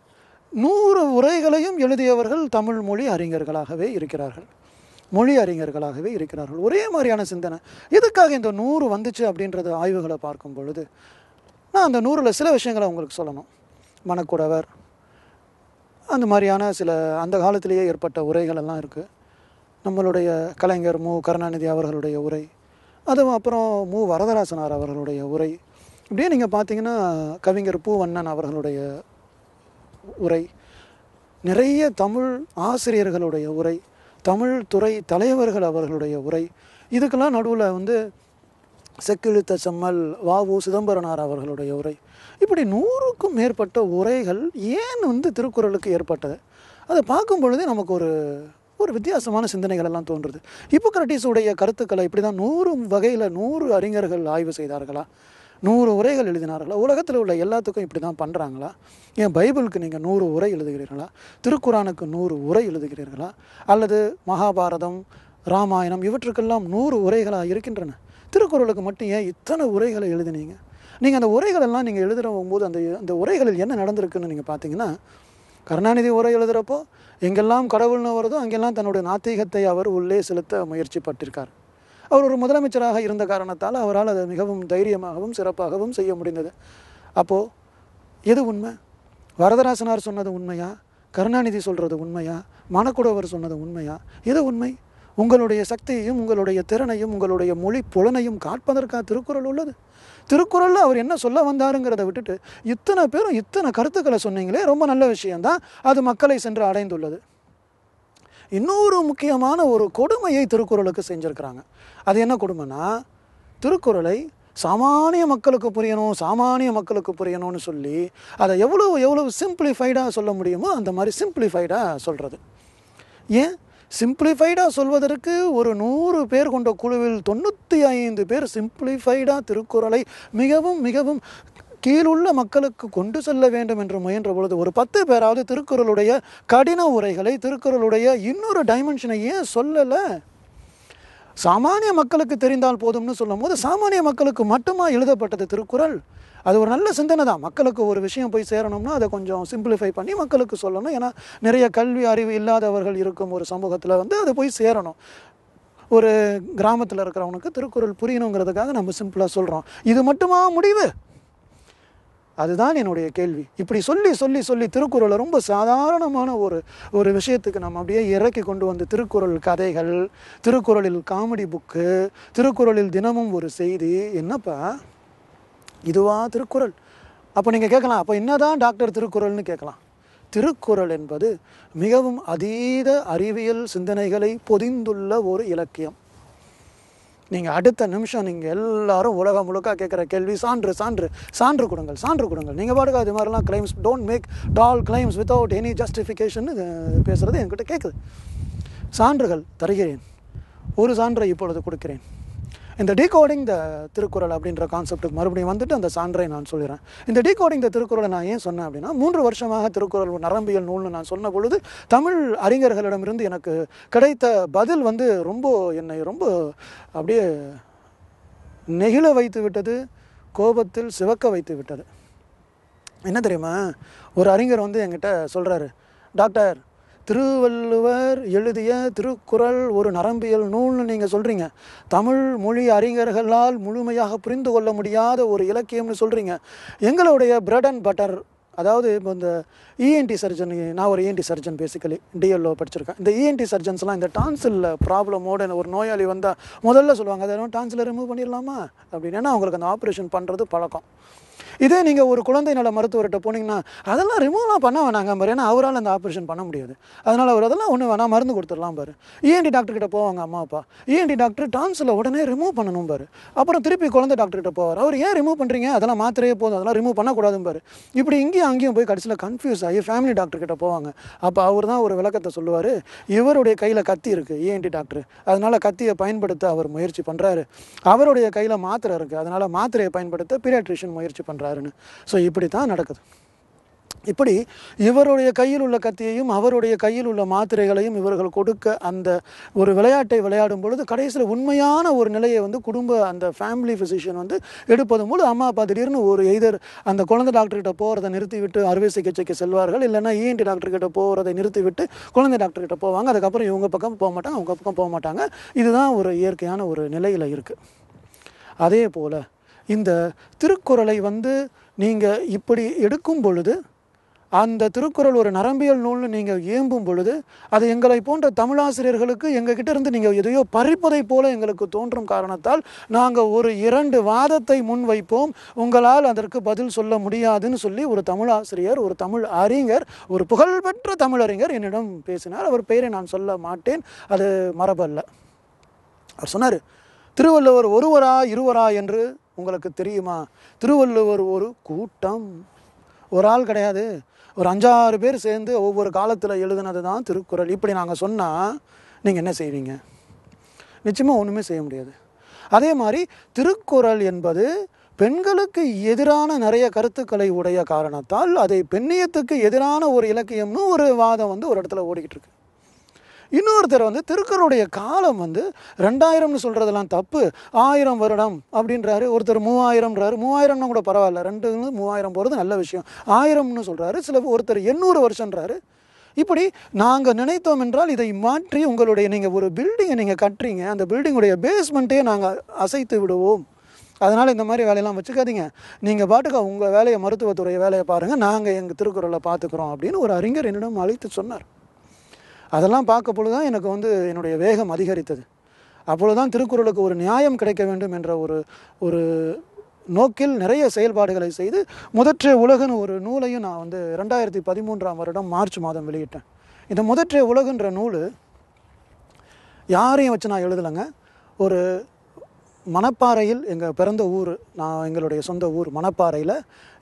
100 உரைகளையும் எழுதியவர்கள் தமிழ் மொழி அறிஞர்களாகவே இருக்கிறார்கள், மொழி அறிஞர்களாகவே இருக்கிறார்கள். ஒரே மாதிரியான சிந்தனை. எதுக்காக இந்த 100 வந்துச்சு அப்படின்றத ஆய்வுகளை பார்க்கும் பொழுது நான் அந்த 100ல் சில விஷயங்களை உங்களுக்கு சொல்லணும். மணக்குடவர், அந்த மாதிரியான சில அந்த காலத்திலேயே ஏற்பட்ட உரைகள் எல்லாம் இருக்குது. நம்மளுடைய கலைஞர் மு கருணாநிதி அவர்களுடைய உரை, அதுவும் அப்புறம் மு வரதராசனார் அவர்களுடைய உரை, இப்படியே நீங்கள் பார்த்தீங்கன்னா கவிஞர் பூவண்ணன் அவர்களுடைய உரை, நிறைய தமிழ் ஆசிரியர்களுடைய உரை, தமிழ் துறை தலைவர்கள் அவர்களுடைய உரை, இதுக்கெல்லாம் நடுவில் செக்கிழுத்த செம்மல் வ.உ. சிதம்பரனார் அவர்களுடைய உரை, இப்படி 100க்கும் மேற்பட்ட உரைகள் ஏன் திருக்குறளுக்கு ஏற்பட்டது? அதை பார்க்கும் பொழுதே நமக்கு ஒரு வித்தியாசமான சிந்தனைகள் எல்லாம் தோன்றுது. ஹிப்போக்ரட்டிஸுடைய கருத்துக்களை இப்படி தான் 100 வகையில் 100 அறிஞர்கள் ஆய்வு செய்தார்களா? 100 உரைகள் எழுதினார்களா? உலகத்தில் உள்ள எல்லாத்துக்கும் இப்படி தான் பண்ணுறாங்களா? ஏன் பைபிளுக்கு நீங்கள் 100 உரை எழுதுகிறீர்களா? திருக்குறானுக்கு 100 உரை எழுதுகிறீர்களா? அல்லது மகாபாரதம், ராமாயணம் இவற்றுக்கெல்லாம் 100 உரைகளாக இருக்கின்றன. திருக்குறளுக்கு மட்டும் ஏன் இத்தனை உரைகளை எழுதினீங்க? நீங்கள் அந்த உரைகளெல்லாம் நீங்கள் எழுதுகிற போது அந்த உரைகளில் என்ன நடந்திருக்குன்னு நீங்கள் பார்த்தீங்கன்னா, கருணாநிதி உரை எழுதுகிறப்போ எங்கெல்லாம் கடவுள்னு வருதோ அங்கெல்லாம் தன்னுடைய நாத்திகத்தை அவர் உள்ளே செலுத்த முயற்சி பட்டிருக்கார். அவர் ஒரு முதலமைச்சராக இருந்த காரணத்தால் அவரால் அதை மிகவும் தைரியமாகவும் சிறப்பாகவும் செய்ய முடிந்தது. அப்போது எது உண்மை? வரதராசனார் சொன்னது உண்மையா? கருணாநிதி சொல்கிறது உண்மையா? மணக்குடவர் சொன்னது உண்மையா? எது உண்மை? உங்களுடைய சக்தியையும் உங்களுடைய திறனையும் உங்களுடைய மொழி புலனையும் காட்பதற்காக திருக்குறள் உள்ளது. திருக்குறளில் அவர் என்ன சொல்ல வந்தாருங்கிறத விட்டுட்டு இத்தனை பேரும் இத்தனை கருத்துக்களை சொன்னீங்களே, ரொம்ப நல்ல விஷயந்தான், அது மக்களை சென்று அடைந்துள்ளது. இன்னொரு முக்கியமான ஒரு கொடுமையை திருக்குறளுக்கு செஞ்சுருக்கிறாங்க. அது என்ன கொடுமைனா, திருக்குறளை சாமானிய மக்களுக்கு புரியணும், சாமானிய மக்களுக்கு புரியணும்னு சொல்லி அதை எவ்வளவு சிம்பிளிஃபைடாக சொல்ல முடியுமோ அந்த மாதிரி சிம்பிளிஃபைடாக சொல்கிறது. ஏன் சிம்பிளிஃபைடாக சொல்வதற்கு ஒரு 100 பேர் கொண்ட குழுவில் 95 பேர் சிம்பிளிஃபைடாக திருக்குறளை மிகவும் மிகவும் கீழுள்ள மக்களுக்கு கொண்டு செல்ல வேண்டும் என்று முயன்ற பொழுது ஒரு 10 பேராவது திருக்குறளுடைய கடின உரைகளை, திருக்குறளுடைய இன்னொரு டைமென்ஷனை ஏன் சொல்லலை? சாமானிய மக்களுக்கு தெரிந்தால் போதும்னு சொல்லும் போது சாமானிய மக்களுக்கு மட்டுமா எழுதப்பட்டது திருக்குறள்? அது ஒரு நல்ல சிந்தனை தான். மக்களுக்கு ஒரு விஷயம் போய் சேரணும்னா அதை கொஞ்சம் சிம்பிளிஃபை பண்ணி மக்களுக்கு சொல்லணும். ஏன்னா நிறைய கல்வி அறிவு இல்லாதவர்கள் இருக்கும் ஒரு சமூகத்தில் அது போய் சேரணும். ஒரு கிராமத்தில் இருக்கிறவனுக்கு திருக்குறள் புரியணுங்கிறதுக்காக நம்ம சிம்பிளாக சொல்கிறோம். இது மட்டுமா முடிவு? அதுதான் என்னுடைய கேள்வி. இப்படி சொல்லி சொல்லி சொல்லி திருக்குறளை ரொம்ப சாதாரணமான ஒரு விஷயத்துக்கு நம்ம அப்படியே இறக்கி கொண்டு வந்து திருக்குறள் கதைகள், திருக்குறளில் காமெடி புக்கு, திருக்குறளில் தினமும் ஒரு செய்தி, என்னப்பா இதுவா திருக்குறள்? அப்போ நீங்கள் கேட்கலாம், அப்போ என்னதான் டாக்டர் திருக்குறள்னு கேட்கலாம். திருக்குறள் என்பது மிகவும் அதீத அறிவியல் சிந்தனைகளை பொதிந்துள்ள ஒரு இலக்கியம். நீங்கள் அடுத்த நிமிஷம் நீங்கள் எல்லாரும் உலகம் முழுக்க கேட்குற கேள்வி சான்று சான்று சான்று கொடுங்கள், சான்று கொடுங்கள். நீங்கள் பாட்டுக்கு அது மாதிரிலாம் claims, don't make tall claims without any justification பேசுகிறது என்கிட்ட கேட்குது. சான்றுகள் தருகிறேன். ஒரு சான்றை இப்பொழுது கொடுக்கிறேன். இந்த டீகோடிங் த திருக்குறள் அப்படின்ற கான்செப்டுக்கு மறுபடியும் வந்துட்டு அந்த சான்றை நான் சொல்கிறேன். இந்த டீகோடிங் த திருக்குறளை நான் ஏன் சொன்னேன் அப்படின்னா, 3 வருஷமாக திருக்குறள் நரம்பியல் நூல்னு நான் சொன்ன பொழுது தமிழ் அறிஞர்களிடமிருந்து எனக்கு கிடைத்த பதில் என்னை ரொம்ப அப்படியே நெகிழ வைத்து விட்டது, கோபத்தில் சிவக்க வைத்து விட்டது. என்ன தெரியுமா, ஒரு அறிஞர் என்கிட்ட சொல்கிறாரு, டாக்டர் திருவள்ளுவர் எழுதிய திருக்குறள் ஒரு நரம்பியல் நூல்னு நீங்கள் சொல்கிறீங்க, தமிழ் மொழி அறிஞர்களால் முழுமையாக புரிந்து கொள்ள முடியாத ஒரு இலக்கியம்னு சொல்கிறீங்க. எங்களுடைய பிரெட் அண்ட் பட்டர், அதாவது இப்போ இந்த இஎன்டி சர்ஜன், நான் ஒரு இஎன்டி சர்ஜன் பேசிக்கலி டிஎல்ஓ படிச்சிருக்கேன். இந்த இஎன்டி சர்ஜன்ஸ்லாம் இந்த டான்சில் ப்ராப்ளமோட ஒரு நோயாளி வந்தால் முதல்ல சொல்லுவாங்க, அதை டான்சில் ரிமூவ் பண்ணிடலாமா அப்படின்னு. ஏன்னா அவங்களுக்கு அந்த ஆப்ரேஷன் பண்ணுறது பழக்கம். இதே நீங்கள் ஒரு குழந்தை நல மருத்துவர்கிட்ட போனீங்கன்னா அதெல்லாம் ரிமூவ்லாம் பண்ண வேணாங்க பாரு, ஏன்னா அவரால் அந்த ஆப்ரேஷன் பண்ண முடியாது, அதனால் அவர் அதெல்லாம் ஒன்றும் வேணாம் மருந்து கொடுத்துடலாம் பாரு. இஎன்டி டாக்டர்கிட்ட போவாங்க அம்மா அப்பா, இஎன்டி டாக்டர் டான்ஸில் உடனே ரிமூவ் பண்ணணும் பாரு. அப்புறம் திருப்பி குழந்தை டாக்டர்கிட்ட போவார், அவர் ஏன் ரிமூவ் பண்ணுறீங்க, அதெல்லாம் மாத்திரையே போதும், அதெல்லாம் ரிமூவ் பண்ணக்கூடாதுன்னு பாரு. இப்படி இங்கேயும் அங்கேயும் போய் கடைசியில் கன்ஃபியூஸ் ஆகி ஃபேமிலி டாக்டர்கிட்ட போவாங்க. அப்போ அவர் தான் ஒரு விளக்கத்தை சொல்லுவார், இவருடைய கையில் கத்தி இருக்குது இஎன்டி டாக்டர், அதனால் கத்தியை பயன்படுத்த அவர் முயற்சி பண்ணுறாரு, அவருடைய கையில் மாத்திரை இருக்குது, அதனால் மாத்திரையை பயன்படுத்த பீடியாட்ரிஷியன் முயற்சி பண்ணுறாருன்னு. ஸோ இப்படி தான் நடக்குது. இப்படி இவருடைய கையில் உள்ள கத்தியையும் அவருடைய கையில் உள்ள மாத்திரைகளையும் இவர்கள் கொடுக்க அந்த ஒரு விளையாட்டை விளையாடும் பொழுது கடைசியில் உண்மையான ஒரு நிலையை குடும்ப அந்த ஃபேமிலி ஃபிசிஷியன் எடுப்பதும் போது அம்மா அப்பா திடீர்னு ஒரு எய்தர் அந்த குழந்தை டாக்டர்கிட்ட போகிறத நிறுத்திவிட்டு அறுவை சிகிச்சைக்கு செல்வார்கள், இல்லைன்னா இஎன்டி டாக்டர்கிட்ட போகிறதை நிறுத்திவிட்டு குழந்தை டாக்டர்கிட்ட போவாங்க. அதுக்கப்புறம் இவங்க பக்கம் போக மாட்டாங்க, அவங்க பக்கம் போக மாட்டாங்க. இதுதான் ஒரு இயற்கையான ஒரு நிலையில் இருக்குது. அதே போல் இந்த திருக்குறளை நீங்கள் இப்படி எடுக்கும் பொழுது, அந்த திருக்குறள் ஒரு நரம்பியல் நூல்னு நீங்கள் ஏம்பும் பொழுது, அது எங்களை போன்ற தமிழாசிரியர்களுக்கு எங்ககிட்ட இருந்து நீங்கள் எதையோ பறிப்பதை போல எங்களுக்கு தோன்றும் காரணத்தால் நாங்கள் ஒரு 2 வாதத்தை முன்வைப்போம். உங்களால் அதற்கு பதில் சொல்ல முடியாதுன்னு சொல்லி ஒரு தமிழாசிரியர், ஒரு தமிழ் அறிஞர், ஒரு புகழ்பெற்ற தமிழறிஞர் என்னிடம் பேசினார். அவர் பெயரை நான் சொல்ல மாட்டேன், அது மரபல்ல. அவர் சொன்னார், திருவள்ளுவர் ஒருவரா இருவரா என்று உங்களுக்கு தெரியுமா? திருவள்ளுவர் ஒரு கூட்டம், ஒரு ஆள் கிடையாது, ஒரு 5-6 பேர் சேர்ந்து ஒவ்வொரு காலத்தில் எழுதுனது தான் திருக்குறள். இப்படி நாங்கள் சொன்னால் நீங்கள் என்ன செய்வீங்க? நிச்சயமாக ஒன்றுமே செய்ய முடியாது. அதே மாதிரி திருக்குறள் என்பது பெண்களுக்கு எதிரான நிறைய கருத்துக்களை உடைய காரணத்தால் அதை பெண்ணியத்துக்கு எதிரான ஒரு இலக்கியம்னு ஒரு வாதம் ஒரு இடத்துல ஓடிக்கிட்டு இருக்கு. இன்னொருத்தர் திருக்குறளுடைய காலம் 2000ன்னு சொல்கிறதெல்லாம் தப்பு, 1000 வருடம் அப்படின்றாரு. ஒருத்தர் 3000ன்றாரு. 3000னா கூட பரவாயில்ல, 2-3000 போகிறது நல்ல விஷயம். 1000ன்னு சொல்கிறாரு. ஒருத்தர் 800 வருஷன்றாரு. இப்படி நாங்கள் நினைத்தோம் என்றால் இதை மாற்றி உங்களுடைய நீங்கள் ஒரு பில்டிங்கை நீங்கள் கட்டுறீங்க, அந்த பில்டிங்குடைய பேஸ்மெண்ட்டே நாங்கள் அசைத்து விடுவோம். அதனால் இந்த மாதிரி வேலையெல்லாம் வச்சுக்காதீங்க, நீங்கள் பாட்டுக்கு உங்கள் வேலையை, மருத்துவத்துறை வேலையை பாருங்கள், நாங்கள் எங்கள் திருக்குறளை பார்த்துக்குறோம் அப்படின்னு ஒரு அறிஞர் என்னிடம் அழைத்து சொன்னார். அதெல்லாம் பார்க்க பொழுது தான் எனக்கு என்னுடைய வேகம் அதிகரித்தது. அப்பொழுதுதான் திருக்குறளுக்கு ஒரு நியாயம் கிடைக்க வேண்டும் என்ற ஒரு நோக்கில் நிறைய செயல்பாடுகளை செய்து முதற்றே உலகுன்னு ஒரு நூலையும் நான் 2013ஆம் வருடம் மார்ச் மாதம் வெளியிட்டேன். இந்த முதற்றே உலகுன்ற நூல் யாரையும் வச்சு நான் எழுதலைங்க. ஒரு மணப்பாறையில் எங்கள் பிறந்த ஊர், எங்களுடைய சொந்த ஊர் மணப்பாறையில்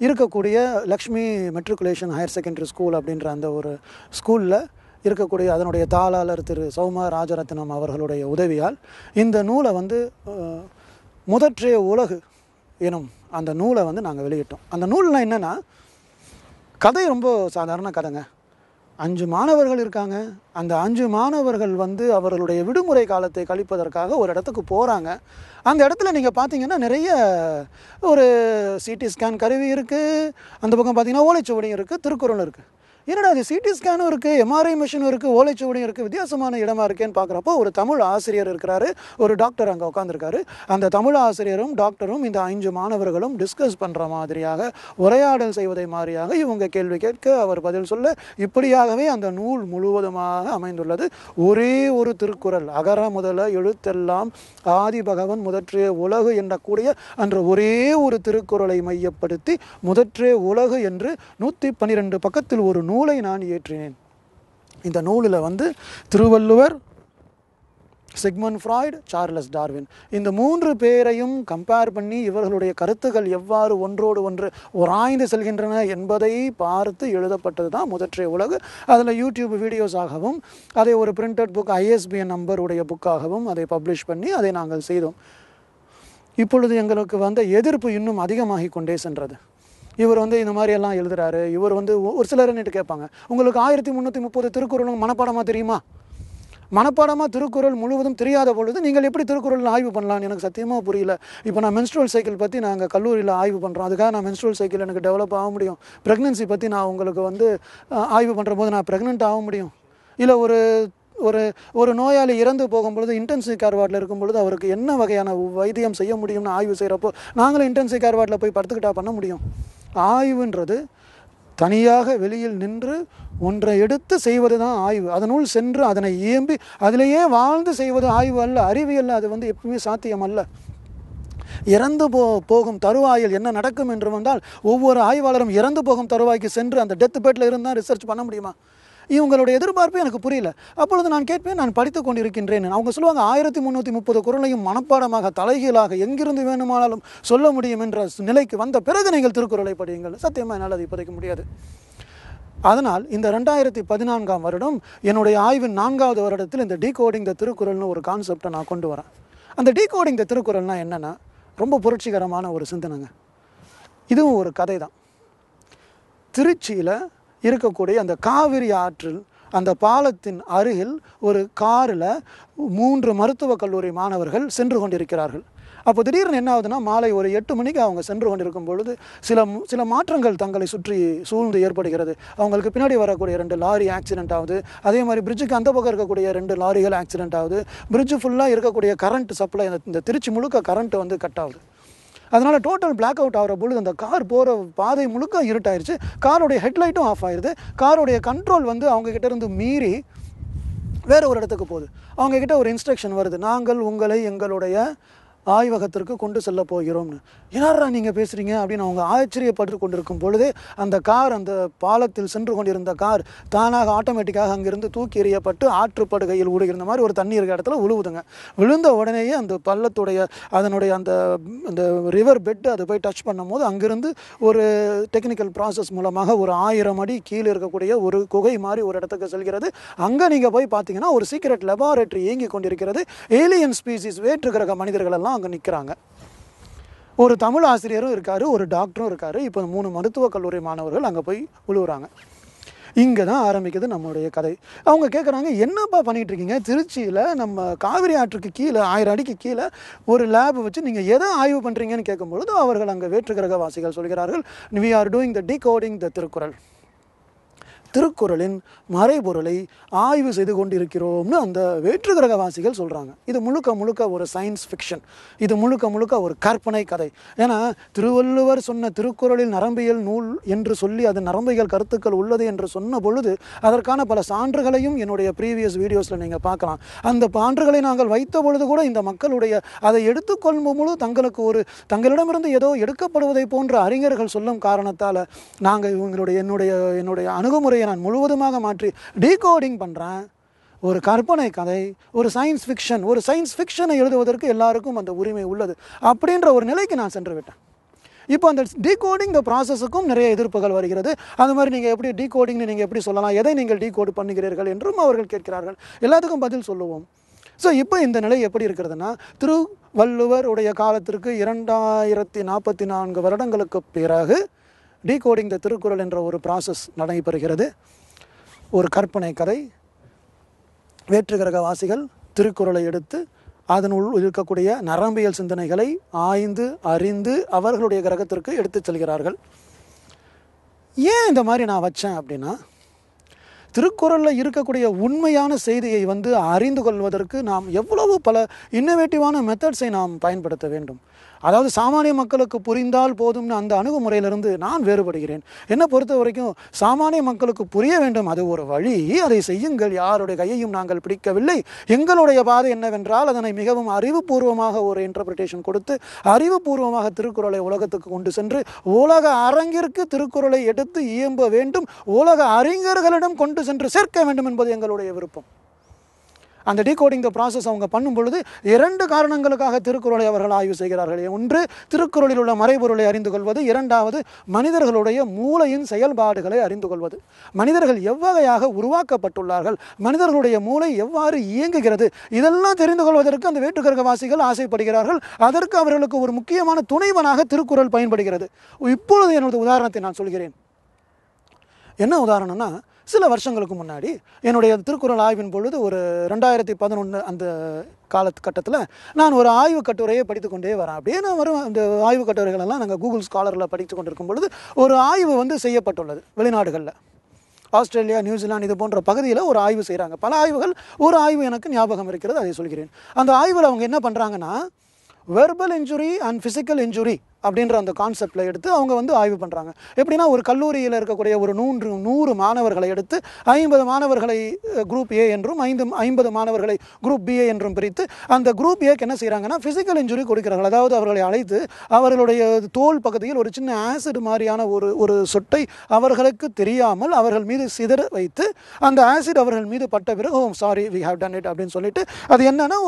இருக்கக்கூடிய Lakshmi matriculation higher secondary school அப்படின்ற அந்த ஒரு ஸ்கூலில் இருக்கக்கூடிய அதனுடைய தாளாளர் திரு சௌமா ராஜரத்னம் அவர்களுடைய உதவியால் இந்த நூலை வந்து முதற்றே உலகு எனும் அந்த நூலை வந்து நாங்கள் வெளியிட்டோம். அந்த நூலில் என்னென்னா, கதை ரொம்ப சாதாரண கதைங்க. 5 மாணவர்கள் இருக்காங்க. அந்த 5 மாணவர்கள் வந்து அவர்களுடைய விடுமுறை காலத்தை கழிப்பதற்காக ஒரு இடத்துக்கு போகிறாங்க. அந்த இடத்துல நீங்கள் பார்த்தீங்கன்னா நிறைய ஒரு சிடி ஸ்கேன் கருவி இருக்குது, அந்த பக்கம் பார்த்தீங்கன்னா ஓலைச்சுவடியும் இருக்குது, திருக்குறளும் இருக்குது. என்னடா அது சிடி ஸ்கேனும் இருக்குது, எம்ஆர்ஐ மிஷினும் இருக்குது, ஓலைச்சுவடியும் இருக்குது, வித்தியாசமான இடமா இருக்கேன்னு பார்க்குறப்போ ஒரு தமிழ் ஆசிரியர் இருக்கிறாரு, ஒரு டாக்டர் அங்கே உட்காந்துருக்காரு. அந்த தமிழ் ஆசிரியரும் டாக்டரும் இந்த 5 மாணவர்களும் டிஸ்கஸ் பண்ணுற மாதிரியாக, உரையாடல் செய்வதை மாதிரியாக இவங்க கேள்வி கேட்க அவர் பதில் சொல்ல, இப்படியாகவே அந்த நூல் முழுவதுமாக அமைந்துள்ளது. ஒரே ஒரு திருக்குறள், அகர முதல எழுத்தெல்லாம் ஆதி பகவன் முதற்றே உலகு எண்ணக்கூடிய என்ற ஒரே ஒரு திருக்குறளை மையப்படுத்தி முதற்றே உலகு என்று 112 பக்கத்தில் ஒரு நூலை நான் இயற்றினேன். இந்த நூலில் வந்து Thiruvalluvar, Sigmund Freud, Charles Darwin இந்த 3 பேரையும் கம்பேர் பண்ணி இவர்களுடைய கருத்துக்கள் எவ்வாறு ஒன்றோடு ஒன்று உராய்ந்து செல்கின்றன என்பதை பார்த்து எழுதப்பட்டது தான் முதற்றே உலகு. அதில் யூடியூப் வீடியோஸாகவும் அதை ஒரு பிரிண்டட் புக் ISBN நம்பருடைய புக்காகவும் அதை பப்ளிஷ் பண்ணி அதை நாங்கள் செய்தோம். இப்பொழுது எங்களுக்கு வந்த எதிர்ப்பு இன்னும் அதிகமாகி கொண்டே சென்றது. இவர் வந்து இந்த மாதிரியெல்லாம் எழுதுகிறாரு, இவர் வந்து ஒரு சிலர் என்னட்டு கேட்பாங்க, உங்களுக்கு 1330 திருக்குறளும் மனப்பாடமாக தெரியுமா? மனப்பாடமாக திருக்குறள் முழுவதும் தெரியாத பொழுது நீங்கள் எப்படி திருக்குறள் ஆய்வு பண்ணலான்னு எனக்கு சத்தியமாக புரியல. இப்போ நான் மென்ஸ்ட்ரல் சைக்கிள் பற்றி நாங்கள் கல்லூரியில் ஆய்வு பண்ணுறோம், அதுக்காக நான் மென்ஸ்ட்ரல் சைக்கிள் எனக்கு டெவலப் ஆக முடியும்? ப்ரெக்னன்சி பற்றி நான் உங்களுக்கு வந்து ஆய்வு பண்ணுற போது நான் ப்ரெக்னென்ட் ஆக முடியும்? இல்லை ஒரு நோயாளி இறந்து போகும்பொழுது இன்டென்சிவ் கேர் வார்டில் இருக்கும் பொழுது அவருக்கு என்ன வகையான வைத்தியம் செய்ய முடியும்னு ஆய்வு செய்கிறப்போ நாங்களும் இன்டென்சிவ் கேர் வார்டில் போய் படுத்துக்கிட்டா பண்ண முடியும்? ஆய்வுன்றது தனியாக வெளியில் நின்று ஒன்றை எடுத்து செய்வது தான் ஆய்வு. அதனுள் சென்று அதனை இயம்பி அதிலேயே வாழ்ந்து செய்வது ஆய்வு அல்ல, அறிவியல். அது வந்து எப்பவுமே சாத்தியம் அல்ல. இறந்து போகும் தருவாயில் என்ன நடக்கும் என்று வந்தால் ஒவ்வொரு ஆய்வாளரும் இறந்து போகும் தருவாய்க்கு சென்று அந்த டெத் பெட்டில் இருந்தால் ரிசர்ச் பண்ண முடியுமா? இவங்களுடைய எதிர்பார்ப்பு எனக்கு புரியல. அப்பொழுது நான் கேட்பேன், நான் படித்து கொண்டிருக்கின்றேன். அவங்க சொல்லுவாங்க 1330 குறளையும் மனப்பாடமாக தலைகீழாக எங்கிருந்து வேணுமானாலும் சொல்ல முடியும் என்ற நிலைக்கு வந்த பிறகு நீங்கள் திருக்குறளை படியுங்கள். சத்தியமாக என்னால் அது இப்போதைக்கு முடியாது. அதனால் இந்த 2014ஆம் வருடம் என்னுடைய ஆய்வின் 4வது வருடத்தில் இந்த டீகோடிங் த திருக்குறள்னு ஒரு கான்செப்டை நான் கொண்டு வரேன். அந்த டீகோடிங் த திருக்குறள்னால் என்னென்னா, ரொம்ப புரட்சிகரமான ஒரு சிந்தனைங்க. இதுவும் ஒரு கதை தான். திருச்சியில் இருக்கக்கூடிய அந்த காவிரி ஆற்றில் அந்த பாலத்தின் அருகில் ஒரு காரில் 3 மருத்துவக் கல்லூரி மாணவர்கள் சென்று கொண்டிருக்கிறார்கள். அப்போ திடீர்னு என்ன ஆகுதுன்னா, மாலை ஒரு 8 மணிக்கு அவங்க சென்று கொண்டிருக்கும் பொழுது சில மாற்றங்கள் தங்களை சுற்றி சூழ்ந்து ஏற்படுகிறது. அவங்களுக்கு பின்னாடி வரக்கூடிய 2 லாரி ஆக்சிடென்ட் ஆகுது. அதே மாதிரி பிரிட்ஜுக்கு அந்த பக்கம் இருக்கக்கூடிய 2 லாரிகள் ஆக்சிடென்ட் ஆகுது. பிரிட்ஜு ஃபுல்லாக இருக்கக்கூடிய கரண்ட் சப்ளை, இந்த திருச்சி முழுக்க கரண்ட் வந்து கட் ஆகுது. அதனால் டோட்டல் பிளாக் அவுட் ஆகிற பொழுது அந்த கார் போகிற பாதை முழுக்க இருட்டாயிருச்சு. காரோடைய ஹெட்லைட்டும் ஆஃப் ஆயிடுது. காரோடைய கண்ட்ரோல் வந்து அவங்கக்கிட்ட இருந்து மீறி வேறு ஒரு இடத்துக்கு போகுது. அவங்கக்கிட்ட ஒரு இன்ஸ்ட்ரக்ஷன் வருது, நாங்கள் உங்களை எங்களுடைய ஆய்வகத்திற்கு கொண்டு செல்ல போகிறோம்னு. யாரா நீங்கள் பேசுகிறீங்க அப்படின்னு அவங்க ஆச்சரியப்பட்டு கொண்டிருக்கும் பொழுதே அந்த கார், அந்த பாலத்தில் சென்று கொண்டிருந்த கார் தானாக ஆட்டோமேட்டிக்காக அங்கிருந்து தூக்கி எறியப்பட்டு ஆற்றுப்படுகையில் ஊடுகிற மாதிரி ஒரு தண்ணி இருக்கிற இடத்துல விழுவுதுங்க. விழுந்த உடனேயே அந்த பள்ளத்துடைய அதனுடைய அந்த ரிவர் பெட்டு அதை போய் டச் பண்ணும் போது அங்கிருந்து ஒரு டெக்னிக்கல் ப்ராசஸ் மூலமாக ஒரு 1000 அடி கீழே இருக்கக்கூடிய ஒரு குகை மாதிரி ஒரு இடத்துக்கு செல்கிறது. அங்கே நீங்கள் போய் பார்த்தீங்கன்னா ஒரு சீக்ரெட் லெபார்டரி இயங்கி கொண்டிருக்கிறது. ஏலியன் ஸ்பீசிஸ், வேற்று கிரக மனிதர்கள் எல்லாம் அங்கே நிற்கிறாங்க. ஒரு தமிழ் ஆசிரியரும் இருக்காரு, ஒரு டாக்டரும் இருக்காரு. இப்போ 3 மருத்துவக் கல்லூரி மாணவர்கள் அங்கே போய் விழுவுறாங்க. இங்கே தான் ஆரம்பிக்குது நம்மளுடைய கதை. அவங்க கேட்குறாங்க, என்னப்பா பண்ணிகிட்டு இருக்கீங்க? திருச்சியில் நம்ம காவிரி ஆற்றுக்கு கீழே 1000 அடிக்கு கீழே ஒரு லேப் வச்சு நீங்கள் எதை ஆய்வு பண்ணுறீங்கன்னு கேட்கும்பொழுது அவர்கள் அங்கே வேற்று கிரகவாசிகள் சொல்கிறார்கள், we are doing the decoding the Thirukkural. திருக்குறளின் மறைபொருளை ஆய்வு செய்து கொண்டிருக்கிறோம்னு அந்த வேற்று கிரகவாசிகள் சொல்கிறாங்க. இது முழுக்க ஒரு சயின்ஸ் ஃபிக்ஷன். இது முழுக்க ஒரு கற்பனை கதை. ஏன்னா திருவள்ளுவர் சொன்ன திருக்குறளில் நரம்பியல் நூல் என்று சொல்லி அது நரம்பியல் கருத்துக்கள் உள்ளது என்று சொன்ன பொழுது அதற்கான பல சான்றுகளையும் என்னுடைய ப்ரீவியஸ் வீடியோஸில் நீங்கள் பார்க்கலாம். அந்த சான்றுகளை நாங்கள் வைத்த பொழுது கூட இந்த மக்களுடைய அதை எடுத்துக்கொள்ளும் பொழுது தங்களிடமிருந்து ஏதோ எடுக்கப்படுவதை போன்ற அறிஞர்கள் சொல்லும் காரணத்தால் நாங்கள் என்னுடைய அணுகுமுறையை நான் முழுவதுமாக மாற்றி டீகோடிங் பண்ணுறேன். ஒரு கற்பனை கதை, ஒரு சயின்ஸ் ஃபிக்ஷனை எழுதுவதற்கு எல்லாருக்கும் அந்த உரிமை உள்ளது அப்படின்ற ஒரு நிலைக்கு நான் சென்று விட்டேன். இப்போ அந்த டீகோடிங் த ப்ராசஸுக்கும் நிறைய எதிர்ப்புகள் வருகிறது. அது மாதிரி நீங்கள் எப்படி டீகோடிங்னு நீங்கள் எப்படி சொல்லலாம், எதை நீங்கள் டீகோடு பண்ணுகிறீர்கள் என்றும் அவர்கள் கேட்கிறார்கள். எல்லாத்துக்கும் பதில் சொல்லுவோம். ஸோ இப்போ இந்த நிலை எப்படி இருக்கிறதுனா, திருவள்ளுவர் உடைய காலத்திற்கு 2044 வருடங்களுக்கு பிறகு டீகோடிங் த திருக்குறள் என்ற ஒரு ப்ராசஸ் நடைபெறுகிறது. ஒரு கற்பனை கதை, வேற்றுக்கிரகவாசிகள் திருக்குறளை எடுத்து அதனுள் இருக்கக்கூடிய நரம்பியல் சிந்தனைகளை ஆய்ந்து அறிந்து அவர்களுடைய கிரகத்திற்கு எடுத்து செல்கிறார்கள். ஏன் இந்த மாதிரி நான் வச்சேன் அப்படின்னா, திருக்குறளில் இருக்கக்கூடிய உண்மையான செய்தியை அறிந்து கொள்வதற்கு நாம் எவ்வளவு பல இன்னோவேட்டிவான மெத்தட்ஸை நாம் பயன்படுத்த வேண்டும். அதாவது சாமானிய மக்களுக்கு புரிந்தால் போதும்னு அந்த அணுகுமுறையிலிருந்து நான் வேறுபடுகிறேன். என்னை பொறுத்த வரைக்கும் சாமானிய மக்களுக்கு புரிய வேண்டும், அது ஒரு வழி, அதை செய்யுங்கள், யாருடைய கையையும் நாங்கள் பிடிக்கவில்லை. எங்களுடைய பாதை என்னவென்றால் அதனை மிகவும் அறிவுபூர்வமாக ஒரு இன்டர்பிரிட்டேஷன் கொடுத்து அறிவுபூர்வமாக திருக்குறளை உலகத்துக்கு கொண்டு சென்று உலக அரங்கிற்கு திருக்குறளை எடுத்து இயம்ப வேண்டும், உலக அறிஞர்களிடம் கொண்டு சென்று சேர்க்க வேண்டும் என்பது எங்களுடைய விருப்பம். அந்த டீகோடிங் த ப்ராசஸ் அவங்க பண்ணும் பொழுது 2 காரணங்களுக்காக திருக்குறளை அவர்கள் ஆய்வு செய்கிறார்கள். ஒன்று, திருக்குறளில் உள்ள மறைபொருளை அறிந்து கொள்வது. 2வது, மனிதர்களுடைய மூளையின் செயல்பாடுகளை அறிந்து கொள்வது. மனிதர்கள் எவ்வகையாக உருவாக்கப்பட்டுள்ளார்கள், மனிதர்களுடைய மூளை எவ்வாறு இயங்குகிறது, இதெல்லாம் தெரிந்து கொள்வதற்கு அந்த வேற்றுக்கிரகவாசிகள் ஆசைப்படுகிறார்கள். அதற்கு அவர்களுக்கு ஒரு முக்கியமான துணைவனாக திருக்குறள் பயன்படுகிறது. இப்பொழுது என்னுடைய உதாரணத்தை நான் சொல்கிறேன். என்ன உதாரணம்னா, சில வருஷங்களுக்கு முன்னாடி என்னுடைய திருக்குறள் ஆய்வின் பொழுது ஒரு 2011 அந்த காலகட்டத்தில் நான் ஒரு ஆய்வு கட்டுரையை படித்து கொண்டே வரேன். அப்படியே நான் வரும் அந்த ஆய்வு கட்டுரைகளெல்லாம் நாங்கள் கூகுள் ஸ்காலரில் படித்து கொண்டிருக்கும் பொழுது ஒரு ஆய்வு செய்யப்பட்டுள்ளது. வெளிநாடுகளில் ஆஸ்திரேலியா, நியூசிலாந்து இது போன்ற பகுதியில் ஒரு ஆய்வு செய்கிறாங்க. பல ஆய்வுகள், ஒரு ஆய்வு எனக்கு ஞாபகம் இருக்கிறது, அதை சொல்கிறேன். அந்த ஆய்வில் அவங்க என்ன பண்ணுறாங்கன்னா, verbal injury and physical injury அப்படின்ற அந்த கான்செப்டில் எடுத்து அவங்க ஆய்வு பண்ணுறாங்க. எப்படின்னா, ஒரு கல்லூரியில் இருக்கக்கூடிய ஒரு 100 மாணவர்களை எடுத்து 50 மாணவர்களை குரூப் ஏ என்றும் 50 மாணவர்களை குரூப் பிஏ என்றும் பிரித்து அந்த குரூப் ஏக்கு என்ன செய்கிறாங்கன்னா, ஃபிசிக்கல் இன்ஜுரி கொடுக்கிறார்கள். அதாவது அவர்களை அழைத்து அவர்களுடைய தோல் பகுதியில் ஒரு சின்ன ஆசிட் மாதிரியான ஒரு சொட்டை அவர்களுக்கு தெரியாமல் அவர்கள் மீது சிதற வைத்து அந்த ஆசிட் அவர்கள் மீது பட்ட பிறகு sorry we have done it அப்படின்னு சொல்லிட்டு, அது என்னன்னா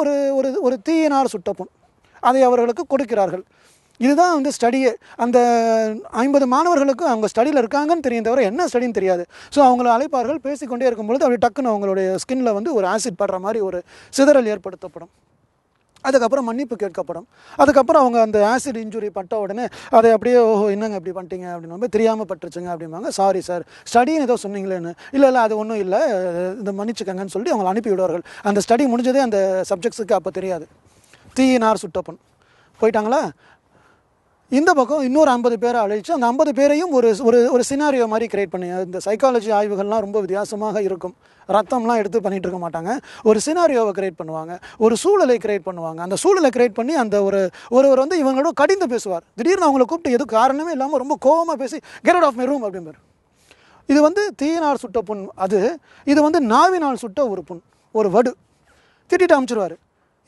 ஒரு தீயினால் சுட்டப்புண், அதை அவர்களுக்கு கொடுக்கிறார்கள். இதுதான் ஸ்டடியே. அந்த 50 மாணவர்களுக்கு அவங்க ஸ்டடியில் இருக்காங்கன்னு தெரியும், தவிர என்ன ஸ்டடின்னு தெரியாது. ஸோ அவங்கள அழைப்பார்கள். பேசிக்கொண்டே இருக்கும்பொழுது அப்படி டக்குன்னு அவங்களுடைய ஸ்கின்னில் ஒரு ஆசிட் படுற மாதிரி ஒரு சிதறல் ஏற்படுத்தப்படும். அதுக்கப்புறம் மன்னிப்பு கேட்கப்படும். அதுக்கப்புறம் அவங்க அந்த ஆசிட் இன்ஜுரி பட்ட உடனே அதை அப்படியே என்னங்க இப்படி பண்ணிட்டீங்க அப்படின்னு தெரியாமல் பட்டுருச்சுங்க அப்படிம்பாங்க. சாரி சார், ஸ்டடின்னு ஏதோ சொன்னீங்களேன்னு. இல்லை அது ஒன்றும் இல்லை, இந்த மன்னிச்சுக்கங்கன்னு சொல்லிட்டு அவங்களை அனுப்பி விடுவார்கள். அந்த ஸ்டடி முடிஞ்சதே அந்த சப்ஜெக்ட்ஸுக்கு அப்போ தெரியாது. தீயினார் சுட்டப்பன் போயிட்டாங்களா. இந்த பக்கம் இன்னொரு 50 பேரை அழைச்சி அந்த 50 பேரையும் ஒரு சினாரியோ மாதிரி கிரியேட் பண்ணி, இந்த சைக்காலஜி ஆய்வுகள்லாம் ரொம்ப வித்தியாசமாக இருக்கும். ரத்தம்லாம் எடுத்து பண்ணிகிட்டு இருக்க மாட்டாங்க. ஒரு சினாரியோவை கிரியேட் பண்ணுவாங்க, ஒரு சூழலை கிரியேட் பண்ணுவாங்க. அந்த சூழலை கிரியேட் பண்ணி அந்த ஒருவர் இவங்களோட கடிந்து பேசுவார். திடீர்னு அவங்களை கூப்பிட்டு எதுவும் காரணமே இல்லாமல் ரொம்ப கோபமாக பேசி get out of my room அப்படிம்பார். இது தீயினால் சுட்ட புண். இது நாவினால் சுட்ட ஒரு புண், ஒரு வடு. திட்டிட்டு அமைச்சிருவார்.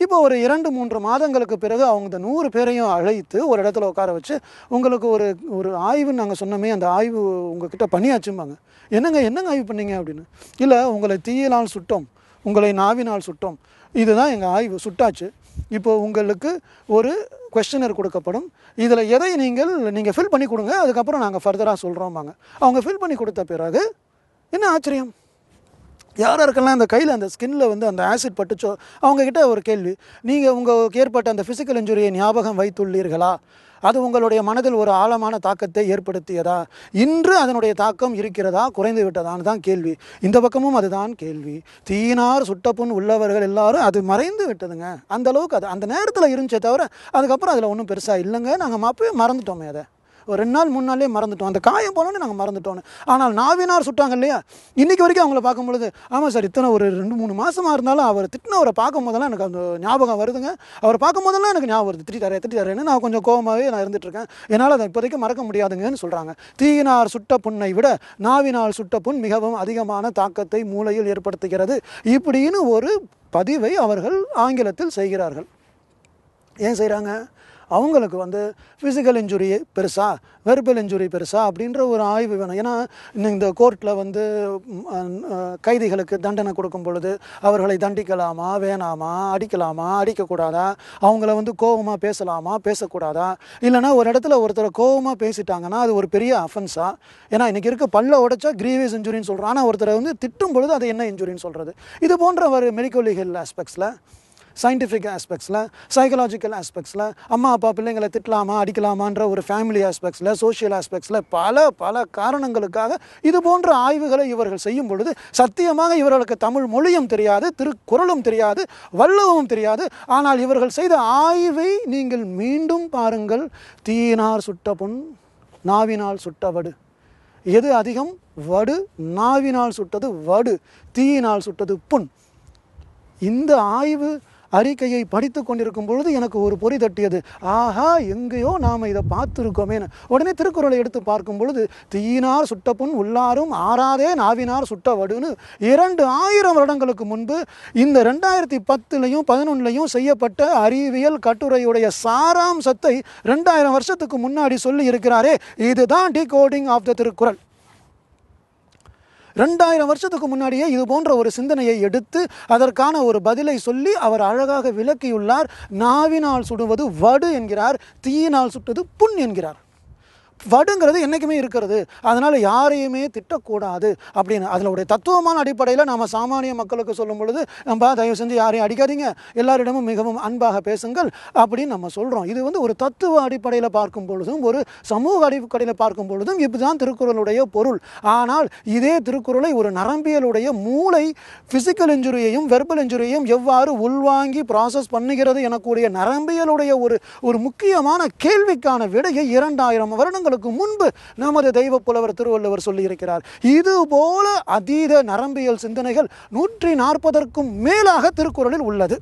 இப்போ ஒரு 2-3 மாதங்களுக்கு பிறகு அவங்க இந்த 100 பேரையும் அழைத்து ஒரு இடத்துல உட்கார வச்சு, உங்களுக்கு ஒரு ஆய்வுன்னு நாங்கள் சொன்னோமே, அந்த ஆய்வு உங்ககிட்ட பண்ணியாச்சும்பாங்க. என்னங்க ஆய்வு பண்ணீங்க அப்படின்னு. இல்லை, உங்களை தீயினால் சுட்டோம், உங்களை நாவினால் சுட்டோம், இதுதான் எங்கள் ஆய்வு, சுட்டாச்சு. இப்போ உங்களுக்கு ஒரு கொஸ்டினர் கொடுக்கப்படும், இதில் எதை நீங்கள் ஃபில் பண்ணி கொடுங்க, அதுக்கப்புறம் நாங்கள் ஃபர்தராக சொல்கிறோம்பாங்க. அவங்க ஃபில் பண்ணி கொடுத்த பிறகு என்ன ஆச்சரியம், யாருக்கெல்லாம் அந்த கையில் அந்த ஸ்கின்னில் அந்த ஆசிட் பட்டுச்சோ அவங்கக்கிட்ட ஒரு கேள்வி, நீங்கள் உங்களுக்கு ஏற்பட்ட அந்த ஃபிசிக்கல் இன்ஜுரியை ஞாபகம் வைத்துள்ளீர்களா, அது உங்களுடைய மனதில் ஒரு ஆழமான தாக்கத்தை ஏற்படுத்தியதா, இன்று அதனுடைய தாக்கம் இருக்கிறதா, குறைந்து விட்டதான்னு தான் கேள்வி. இந்த பக்கமும் அதுதான் கேள்வி. தீயினார் சுட்டப்புண் உள்ளவர்கள் எல்லாரும் அது மறைந்து விட்டதுங்க. அந்த அளவுக்கு அது அந்த நேரத்தில் இருந்துச்சே தவிர அதுக்கப்புறம் அதில் ஒன்றும் பெருசாக இல்லைங்க. நாங்கள் அப்பவே மறந்துட்டோமே, அதை ஒரு 2 நாள் 3 நாள்லேயே மறந்துட்டோம். அந்த காயம் போனோன்னே நாங்கள் மறந்துட்டோன்னு. ஆனால் நாவினார் சுட்டாங்க இல்லையா, இன்றைக்கி வரைக்கும் அவங்கள பார்க்கும்பொழுது, ஆமாம் சார், இத்தனை ஒரு 2-3 மாதமாக இருந்தாலும் அவர் திட்டினவரை பார்க்கும் போதெல்லாம் எனக்கு அந்த ஞாபகம் வருதுங்க. அவரை பார்க்கும் போதெல்லாம் எனக்கு ஞாபகம் வருது, திட்டாரேன்னு நான் கொஞ்சம் கோபமாகவே நான் இருந்துகிட்ருக்கேன், என்னால் அதை இப்போதைக்கு மறக்க முடியாதுங்கன்னு சொல்கிறாங்க. தீயினார் சுட்ட புண்ணை விட நாவினால் சுட்ட புண் மிகவும் அதிகமான தாக்கத்தை மூளையில் ஏற்படுத்துகிறது இப்படின்னு ஒரு பதிவை அவர்கள் ஆங்கிலத்தில் செய்கிறார்கள். ஏன் செய்கிறாங்க? அவங்களுக்கு வந்து ஃபிசிக்கல் இன்ஜுரி பெருசா, வெர்பல் இன்ஜுரி பெருசா அப்படின்ற ஒரு ஆய்வு வேணும். ஏன்னா இந்த கோர்ட்டில் வந்து கைதிகளுக்கு தண்டனை கொடுக்கும் பொழுது அவர்களை தண்டிக்கலாமா வேணாமா, அடிக்கலாமா அடிக்கக்கூடாதா, அவங்கள வந்து கோபமாக பேசலாமா பேசக்கூடாதா, இல்லைனா ஒரு இடத்துல ஒருத்தரை கோபமாக பேசிட்டாங்கன்னா அது ஒரு பெரிய அஃபென்ஸா. ஏன்னா இன்றைக்கி இருக்க பல்ல உடைச்சா கிரீவியஸ் இன்ஜுரின்னு சொல்கிறோம். ஆனால் ஒருத்தரை வந்து திட்டும் பொழுது அது என்ன இன்ஜுரின்னு சொல்கிறது. இது போன்ற ஒரு மெடிக்கல் லீகல் ஆஸ்பெக்ட்ஸில், சயின்டிஃபிக் ஆஸ்பெக்ட்ஸில், சைக்கலாஜிக்கல் ஆஸ்பெக்ட்ஸில், அம்மா அப்பா பிள்ளைங்களை திட்டலாமா அடிக்கலாமான்ற ஒரு ஃபேமிலி ஆஸ்பெக்ட்ஸில், சோஷியல் ஆஸ்பெக்ட்ஸில் பல காரணங்களுக்காக இது போன்ற ஆய்வுகளை இவர்கள் செய்யும் பொழுது சத்தியமாக இவர்களுக்கு தமிழ் மொழியும் தெரியாது, திருக்குறளும் தெரியாது, வள்ளுவமும் தெரியாது. ஆனால் இவர்கள் செய்த ஆய்வை நீங்கள் மீண்டும் பாருங்கள். தீயினார் சுட்ட புண், நாவினால் சுட்ட வடு. எது அதிகம்? வடு. நாவினால் சுட்டது வடு, தீயினால் சுட்டது புண். இந்த ஆய்வு அறிக்கையை படித்து கொண்டிருக்கும் பொழுது எனக்கு ஒரு பொறி தட்டியது. ஆஹா, எங்கேயோ நாம் இதை பார்த்துருக்கோமேனு. உடனே திருக்குறளை எடுத்து பார்க்கும் பொழுது தீயினார் சுட்ட புண் உள்ளாரும் ஆறாதே நாவினார் சுட்ட வடுன்னு 2000 வருடங்களுக்கு முன்பு இந்த 2010லையும் 2011லையும் செய்யப்பட்ட அறிவியல் கட்டுரையுடைய சாராம்சத்தை 2000 வருஷத்துக்கு முன்னாடி சொல்லி இருக்கிறாரே. இதுதான் டீகோடிங் ஆஃப் த திருக்குறள். 2000 வருஷத்துக்கு முன்னாடியே இது போன்ற ஒரு சிந்தனையை எடுத்து அதற்கான ஒரு பதிலை சொல்லி அவர் அழகாக விளக்கியுள்ளார். நாவினால் சுடுவது வடு என்கிறார், தீயினால் சுட்டது புண் என்கிறார். வடுங்கிறது என்றைக்குமே இருக்கிறது, அதனால் யாரையுமே திட்டக்கூடாது அப்படின்னு அதனுடைய தத்துவமான அடிப்படையில் நாம் சாமானிய மக்களுக்கு சொல்லும் பொழுது நம்ம தயவு செஞ்சு யாரையும் அடிக்காதீங்க, எல்லாரிடமும் மிகவும் அன்பாக பேசுங்கள் அப்படின்னு நம்ம சொல்கிறோம். இது வந்து ஒரு தத்துவ அடிப்படையில் பார்க்கும் பொழுதும் ஒரு சமூக அடிப்படையில் பார்க்கும் பொழுதும் இப்படிதான் திருக்குறளுடைய பொருள். ஆனால் இதே திருக்குறளை ஒரு நரம்பியலுடைய மூளை ஃபிசிக்கல் இன்ஜுரியையும் வெர்பல் இன்ஜுரியையும் எவ்வாறு உள்வாங்கி ப்ராசஸ் பண்ணுகிறது எனக்கூடிய நரம்பியலுடைய ஒரு முக்கியமான கேள்விக்கான விடையை 2000 வருடங்கள் முன்பு நமது தெய்வ புலவர் திருவள்ளுவர் சொல்லி இருக்கிறார். இது போல அதீத நரம்பியல் சிந்தனைகள் 140க்கும் மேலாக திருக்குறளில் உள்ளது.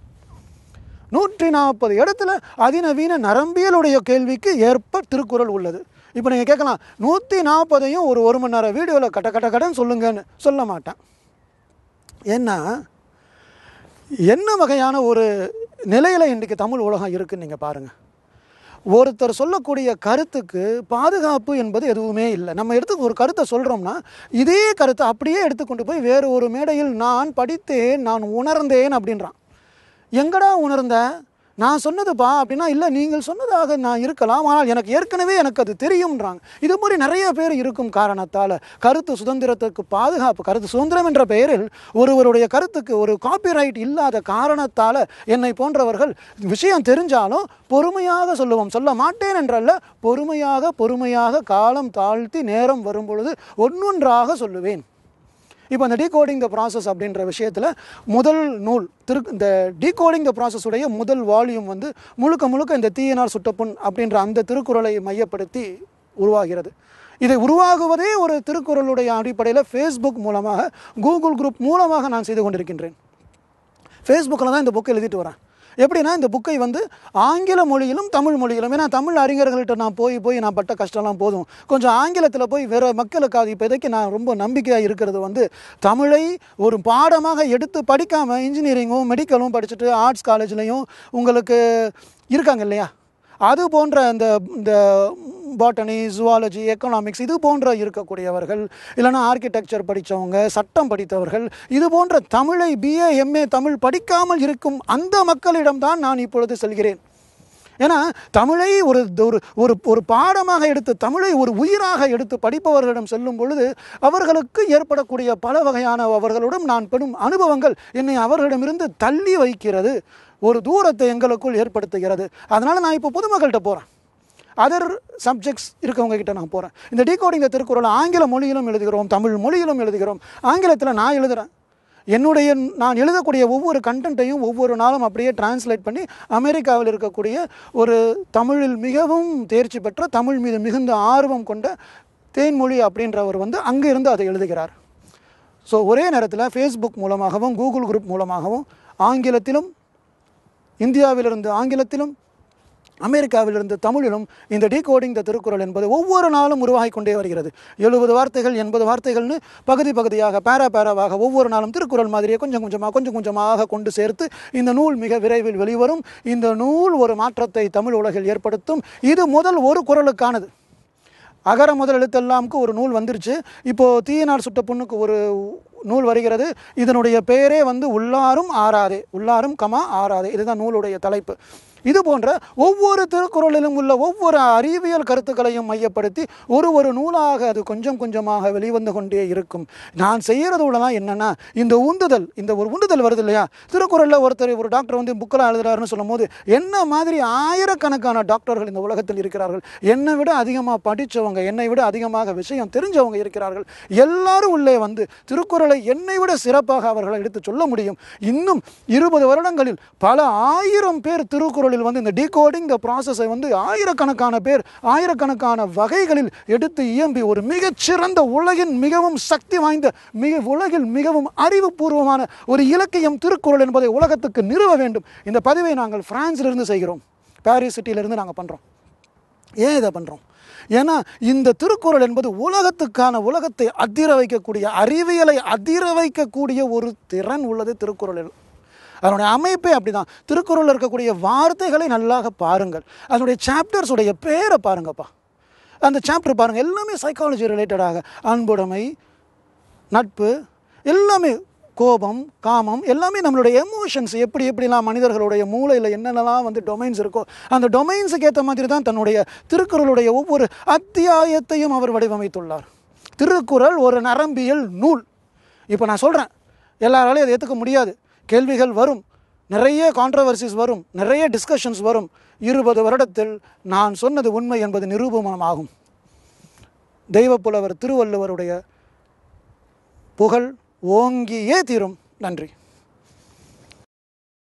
140 இடத்துல அதிநவீன நரம்பியலுடைய கேள்விக்கு ஏற்ப திருக்குறள் உள்ளது. இப்போ நீங்கள் கேட்கலாம், 140ஐயும் ஒரு மணி நேரம் வீடியோவில் கடன் சொல்லுங்கன்னு சொல்ல மாட்டேன். ஏன்னா என்ன வகையான ஒரு நிலையில் இன்றைக்கு தமிழ் உலகம் இருக்குன்னு நீங்கள் பாருங்கள். ஒருத்தர் சொல்லக்கூடிய கருத்துக்கு பாதுகாப்பு என்பது எதுவுமே இல்லை. நம்ம எடுத்து ஒரு கருத்தை சொல்கிறோம்னா இதே கருத்தை அப்படியே எடுத்துக்கொண்டு போய் வேறு ஒரு மேடையில் நான் படித்தேன், நான் உணர்ந்தேன் அப்படின்றான். எங்கடா உணர்ந்த? நான் சொன்னதுப்பா அப்படின்னா, இல்லை நீங்கள் சொன்னதாக நான் இருக்கலாம், ஆனால் எனக்கு ஏற்கனவே எனக்கு அது தெரியும்ன்றாங்க. இது மாதிரி நிறைய பேர் இருக்கும் காரணத்தால் கருத்து சுதந்திரத்துக்கு பாதுகாப்பு, கருத்து சுதந்திரம் என்ற பெயரில் ஒருவருடைய கருத்துக்கு ஒரு காப்பிரைட் இல்லாத காரணத்தால் என்னை போன்றவர்கள் விஷயம் தெரிஞ்சாலும் பொறுமையாக சொல்லுவோம், சொல்ல மாட்டேன் என்றல்ல, பொறுமையாக காலம் தாழ்த்தி நேரம் வரும் பொழுது ஒன்றொன்றாக சொல்லுவேன். இப்போ இந்த டீகோடிங் த ப்ராசஸ் அப்படின்ற விஷயத்தில் முதல் நூல் இந்த டீகோடிங் த ப்ராசஸ் உடைய முதல் வால்யூம் வந்து முழுக்க இந்த தீயினார் சுட்டப்புண் அப்படின்ற அந்த திருக்குறளை மையப்படுத்தி உருவாகிறது. இதை உருவாகுவதே ஒரு திருக்குறளுடைய அடிப்படையில் ஃபேஸ்புக் மூலமாக, கூகுள் குரூப் மூலமாக நான் செய்து கொண்டிருக்கின்றேன். ஃபேஸ்புக்கில் தான் இந்த புக்கை எழுதிட்டு வரேன். எப்படின்னா இந்த புக்கை வந்து ஆங்கில மொழியிலும் தமிழ் மொழியிலும், ஏன்னா தமிழ் அறிஞர்கள்ட்ட நான் போய் நான் பட்ட கஷ்டம்லாம் போதும், கொஞ்சம் ஆங்கிலத்தில் போய் வேறு மக்களுக்காக இப்போதைக்கு நான் ரொம்ப நம்பிக்கையாக இருக்கிறது வந்து தமிழை ஒரு பாடமாக எடுத்து படிக்காமல் இன்ஜினியரிங்கும் மெடிக்கலும் படிச்சுட்டு ஆர்ட்ஸ் காலேஜ்லேயும் உங்களுக்கு இருக்காங்க இல்லையா, அது போன்ற இந்த பாட்டனி, ஜுவாலஜி, எக்கனாமிக்ஸ் இது போன்ற இருக்கக்கூடியவர்கள், இல்லைனா ஆர்கிடெக்சர் படித்தவங்க, சட்டம் படித்தவர்கள், இது போன்ற தமிழை BA MA தமிழ் படிக்காமல் இருக்கும் அந்த மக்களிடம்தான் நான் இப்பொழுது செல்கிறேன். ஏன்னா தமிழை ஒரு பாடமாக எடுத்து, தமிழை ஒரு உயிராக எடுத்து படிப்பவர்களிடம் செல்லும் பொழுது அவர்களுக்கு ஏற்படக்கூடிய பல வகையான அவர்களுடன் நான் பெறும் அனுபவங்கள் என்னை அவர்களிடமிருந்து தள்ளி வைக்கிறது, ஒரு தூரத்தை எங்களுக்குள் ஏற்படுத்துகிறது. அதனால் நான் இப்போ பொதுமக்கள்கிட்ட போகிறேன், அதர் சப்ஜெக்ட்ஸ் இருக்கவங்க கிட்ட நான் போகிறேன். இந்த டீகோடிங் த திருக்குறள் ஆங்கில மொழியிலும் எழுதுகிறோம், தமிழ் மொழியிலும் எழுதுகிறோம். ஆங்கிலத்தில் நான் எழுதுகிறேன், நான் எழுதக்கூடிய ஒவ்வொரு கண்டென்ட்டையும் ஒவ்வொரு நாளும் அப்படியே டிரான்ஸ்லேட் பண்ணி அமெரிக்காவில் இருக்கக்கூடிய ஒரு தமிழில் மிகவும் தேர்ச்சி பெற்ற, தமிழ் மீது மிகுந்த ஆர்வம் கொண்ட தேன்மொழி அப்படின்றவர் வந்து அங்கே இருந்து அதை எழுதுகிறார். ஸோ ஒரே நேரத்தில் ஃபேஸ்புக் மூலமாகவும் கூகுள் குரூப் மூலமாகவும் ஆங்கிலத்திலும், இந்தியாவிலிருந்து ஆங்கிலத்திலும், அமெரிக்காவிலிருந்து தமிழிலும் இந்த டீகோடிங் த திருக்குறள் என்பது ஒவ்வொரு நாளும் உருவாகி கொண்டே வருகிறது. 70 வார்த்தைகள் 80 வார்த்தைகள்னு பகுதியாக பேராவாக ஒவ்வொரு நாளும் திருக்குறள் மாதிரியே கொஞ்சம் கொஞ்சமாக கொண்டு சேர்த்து இந்த நூல் மிக விரைவில் வெளிவரும். இந்த நூல் ஒரு மாற்றத்தை தமிழ் உலகில் ஏற்படுத்தும். இது முதல் ஒரு குறளுக்கானது. அகர முதல் எழுத்தெல்லாமுக்கு ஒரு நூல் வந்துருச்சு. இப்போது தீயனார் சுட்ட பொண்ணுக்கு ஒரு நூல் வருகிறது. இதனுடைய பெயரே வந்து உள்ளாரும் ஆறாதே, உள்ளாரும் ஆறாதே. இதுதான் நூலுடைய தலைப்பு. இது போன்ற ஒவ்வொரு திருக்குறளிலும் உள்ள ஒவ்வொரு அறிவியல் கருத்துக்களையும் மையப்படுத்தி ஒரு நூலாக அது கொஞ்சமாக வெளிவந்து கொண்டே இருக்கும். நான் செய்கிறது உள்ளதான் என்னென்னா, இந்த ஒரு உந்துதல் வருது இல்லையா? திருக்குறளில் ஒரு டாக்டர் வந்து புக்கெல்லாம் எழுதுறாருன்னு சொல்லும் போது என்ன மாதிரி ஆயிரக்கணக்கான டாக்டர்கள் இந்த உலகத்தில் இருக்கிறார்கள். என்னை விட அதிகமாக படித்தவங்க, என்னை விட அதிகமாக விஷயம் தெரிஞ்சவங்க இருக்கிறார்கள். எல்லாரும் உள்ளே வந்து திருக்குறளை என்னை விட சிறப்பாக அவர்களை எடுத்து சொல்ல முடியும். இன்னும் 20 வருடங்களில் பல ஆயிரம் பேர் திருக்குறளில் வந்து இந்த டீகோடிங் த ப்ராசஸை வந்து ஆயிரக்கணக்கான பேர் ஆயிரக்கணக்கான வகைகளில் எடுத்து இயம்பி ஒரு மிகச்சிறந்த உலகின் மிகவும் சக்தி வாய்ந்த உலகில் மிகவும் அறிவுபூர்வமான ஒரு இலக்கியம் திருக்குறள் என்பதை உலகத்துக்கு நிறுவ வேண்டும். இந்த பதிவை நாங்கள் பிரான்சிலிருந்து செய்கிறோம், பாரிஸ் சிட்டியிலிருந்து நாங்கள் பண்ணுறோம். ஏன் இதை பண்ணுறோம்? ஏன்னா இந்த திருக்குறள் என்பது உலகத்தை அதிர வைக்கக்கூடிய, அறிவியலை அதிர வைக்கக்கூடிய ஒரு திறன் உள்ளது திருக்குறளில். அதனுடைய அமைப்பே அப்படிதான். திருக்குறளில் இருக்கக்கூடிய வார்த்தைகளை நல்லாக பாருங்கள். அதனுடைய சாப்டர்ஸுடைய பேரை பாருங்கப்பா. அந்த சாப்டர் பாருங்கள், எல்லாமே சைக்காலஜி ரிலேட்டடாக, அன்புடைமை, நட்பு, எல்லாமே கோபம், காமம், எல்லாமே நம்மளுடைய எமோஷன்ஸ் எப்படிலாம் மனிதர்களுடைய மூளையில் என்னென்னலாம் வந்து டொமைன்ஸ் இருக்கோ அந்த டொமைன்ஸுக்கு ஏற்ற மாதிரி தான் தன்னுடைய திருக்குறளுடைய ஒவ்வொரு அத்தியாயத்தையும் அவர் வடிவமைத்துள்ளார். திருக்குறள் ஒரு நரம்பியல் நூல். இப்போ நான் சொல்கிறேன், எல்லாராலையும் அதை ஏற்றுக்க முடியாது. கேள்விகள் வரும், நிறைய கான்ட்ரவர்சிஸ் வரும், நிறைய டிஸ்கஷன்ஸ் வரும். 20 வருடத்தில் நான் சொன்னது உண்மை என்பது நிரூபணமாகும். தெய்வப்புலவர் திருவள்ளுவருடைய புகழ் ஓங்கியே தீரும். நன்றி.